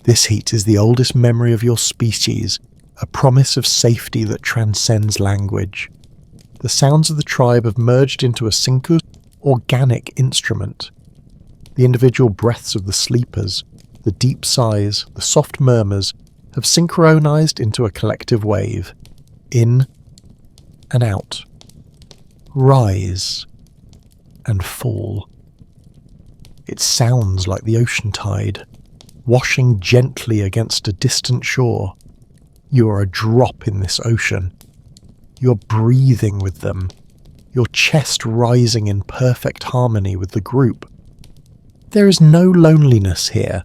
Speaker 1: This heat is the oldest memory of your species, a promise of safety that transcends language. The sounds of the tribe have merged into a single, organic instrument. The individual breaths of the sleepers, the deep sighs, the soft murmurs, have synchronized into a collective wave. In and out. Rise and fall. It sounds like the ocean tide, washing gently against a distant shore. You are a drop in this ocean. You're breathing with them, your chest rising in perfect harmony with the group. There is no loneliness here.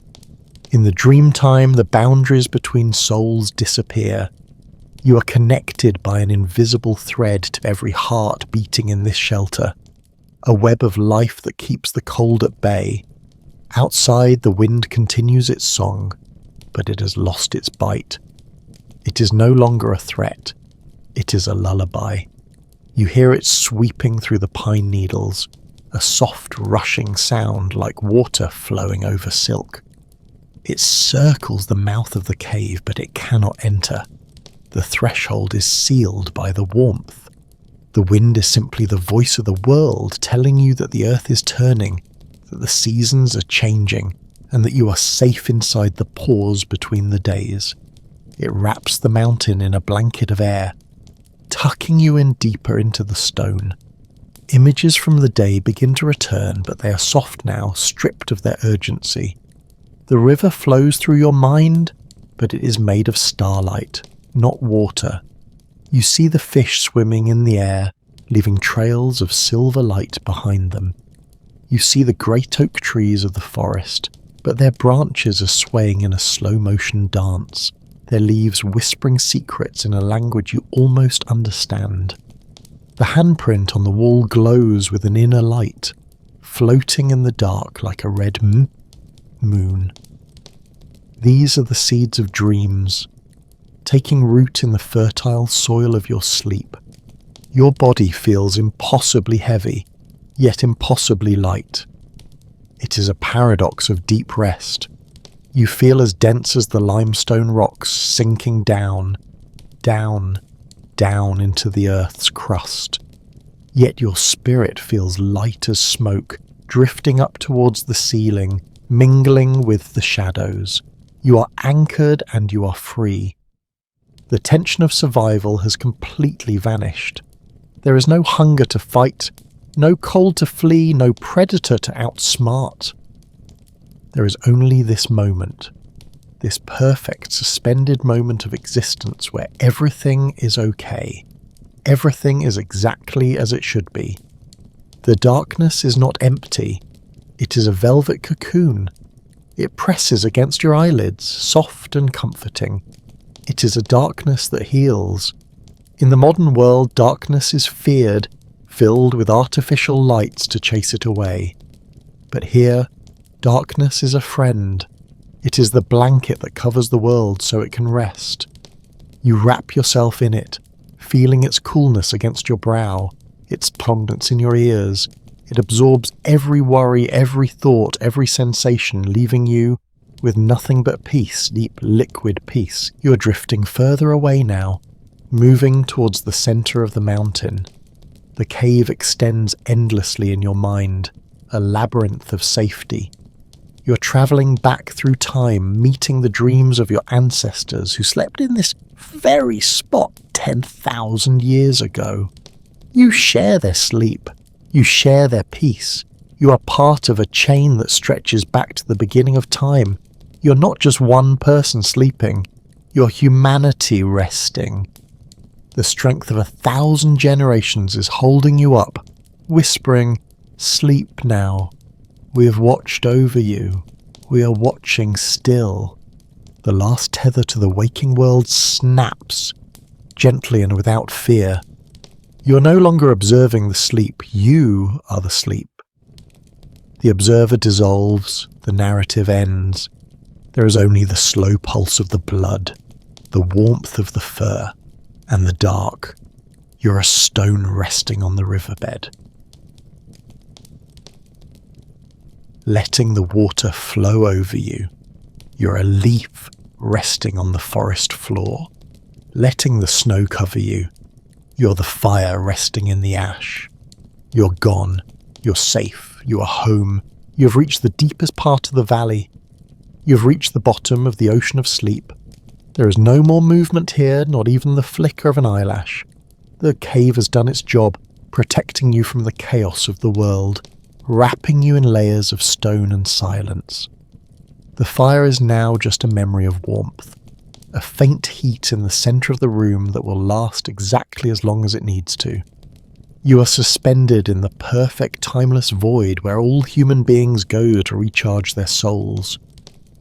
Speaker 1: In the dream time, the boundaries between souls disappear. You are connected by an invisible thread to every heart beating in this shelter, a web of life that keeps the cold at bay. Outside, the wind continues its song, but it has lost its bite. It is no longer a threat. It is a lullaby. You hear it sweeping through the pine needles, a soft rushing sound like water flowing over silk. It circles the mouth of the cave, but it cannot enter. The threshold is sealed by the warmth. The wind is simply the voice of the world telling you that the earth is turning, that the seasons are changing, and that you are safe inside the pause between the days. It wraps the mountain in a blanket of air, tucking you in deeper into the stone. Images from the day begin to return, but they are soft now, stripped of their urgency. The river flows through your mind, but it is made of starlight, not water. You see the fish swimming in the air, leaving trails of silver light behind them. You see the great oak trees of the forest, but their branches are swaying in a slow-motion dance, their leaves whispering secrets in a language you almost understand. The handprint on the wall glows with an inner light, floating in the dark like a red moon. These are the seeds of dreams, taking root in the fertile soil of your sleep. Your body feels impossibly heavy, yet impossibly light. It is a paradox of deep rest. You feel as dense as the limestone rocks sinking down, down, down into the earth's crust. Yet your spirit feels light as smoke, drifting up towards the ceiling, mingling with the shadows. You are anchored and you are free. The tension of survival has completely vanished. There is no hunger to fight, no cold to flee, no predator to outsmart. There is only this moment, this perfect suspended moment of existence where everything is okay. Everything is exactly as it should be. The darkness is not empty. It is a velvet cocoon. It presses against your eyelids, soft and comforting. It is a darkness that heals. In the modern world, darkness is feared, filled with artificial lights to chase it away. But here, darkness is a friend. It is the blanket that covers the world so it can rest. You wrap yourself in it, feeling its coolness against your brow, its plumness in your ears. It absorbs every worry, every thought, every sensation, leaving you with nothing but peace, deep liquid peace. You are drifting further away now, moving towards the center of the mountain. The cave extends endlessly in your mind, a labyrinth of safety. You're traveling back through time, meeting the dreams of your ancestors who slept in this very spot 10,000 years ago. You share their sleep. You share their peace. You are part of a chain that stretches back to the beginning of time. You're not just one person sleeping. You're humanity resting. The strength of 1,000 generations is holding you up, whispering, "Sleep now. We have watched over you. We are watching still." The last tether to the waking world snaps, gently and without fear. You are no longer observing the sleep. You are the sleep. The observer dissolves. The narrative ends. There is only the slow pulse of the blood, the warmth of the fur, and the dark. You're a stone resting on the riverbed, letting the water flow over you. You're a leaf resting on the forest floor, letting the snow cover you. You're the fire resting in the ash. You're gone. You're safe. You are home. You've reached the deepest part of the valley. You've reached the bottom of the ocean of sleep. There is no more movement here, not even the flicker of an eyelash. The cave has done its job, protecting you from the chaos of the world, wrapping you in layers of stone and silence. The fire is now just a memory of warmth, a faint heat in the centre of the room that will last exactly as long as it needs to. You are suspended in the perfect timeless void where all human beings go to recharge their souls.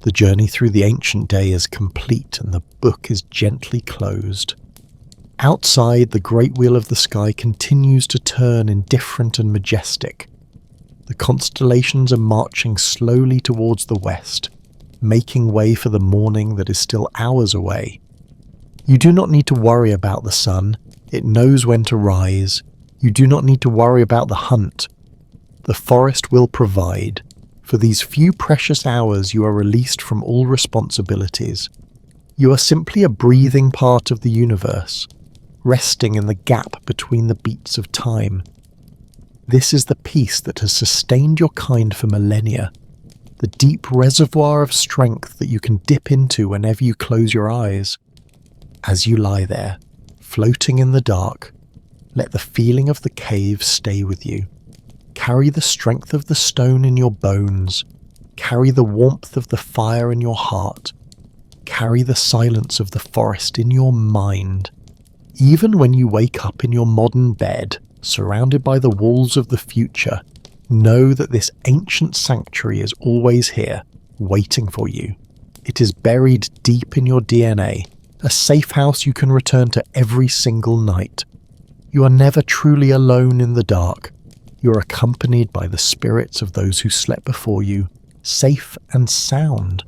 Speaker 1: The journey through the ancient day is complete and the book is gently closed. Outside, the great wheel of the sky continues to turn indifferent and majestic. The constellations are marching slowly towards the west, making way for the morning that is still hours away. You do not need to worry about the sun. It knows when to rise. You do not need to worry about the hunt. The forest will provide. For these few precious hours you are released from all responsibilities. You are simply a breathing part of the universe, resting in the gap between the beats of time. This is the peace that has sustained your kind for millennia, the deep reservoir of strength that you can dip into whenever you close your eyes. As you lie there, floating in the dark, let the feeling of the cave stay with you. Carry the strength of the stone in your bones. Carry the warmth of the fire in your heart. Carry the silence of the forest in your mind. Even when you wake up in your modern bed, surrounded by the walls of the future, know that this ancient sanctuary is always here, waiting for you. It is buried deep in your DNA, a safe house you can return to every single night. You are never truly alone in the dark. You are accompanied by the spirits of those who slept before you, safe and sound.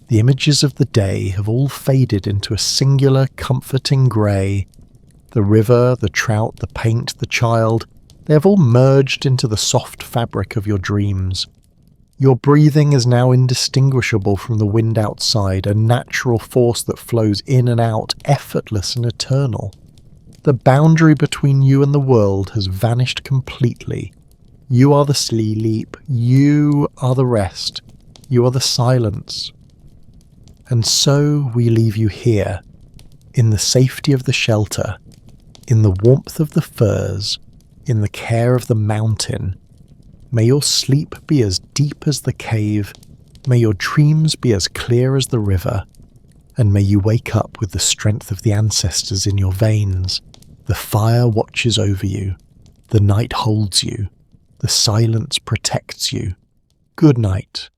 Speaker 1: The images of the day have all faded into a singular, comforting grey. The river, the trout, the paint, the child, they have all merged into the soft fabric of your dreams. Your breathing is now indistinguishable from the wind outside, a natural force that flows in and out, effortless and eternal. The boundary between you and the world has vanished completely. You are the sleep, you are the rest, you are the silence. And so we leave you here, in the safety of the shelter, in the warmth of the firs, in the care of the mountain. May your sleep be as deep as the cave, may your dreams be as clear as the river, and may you wake up with the strength of the ancestors in your veins. The fire watches over you, the night holds you, the silence protects you. Good night.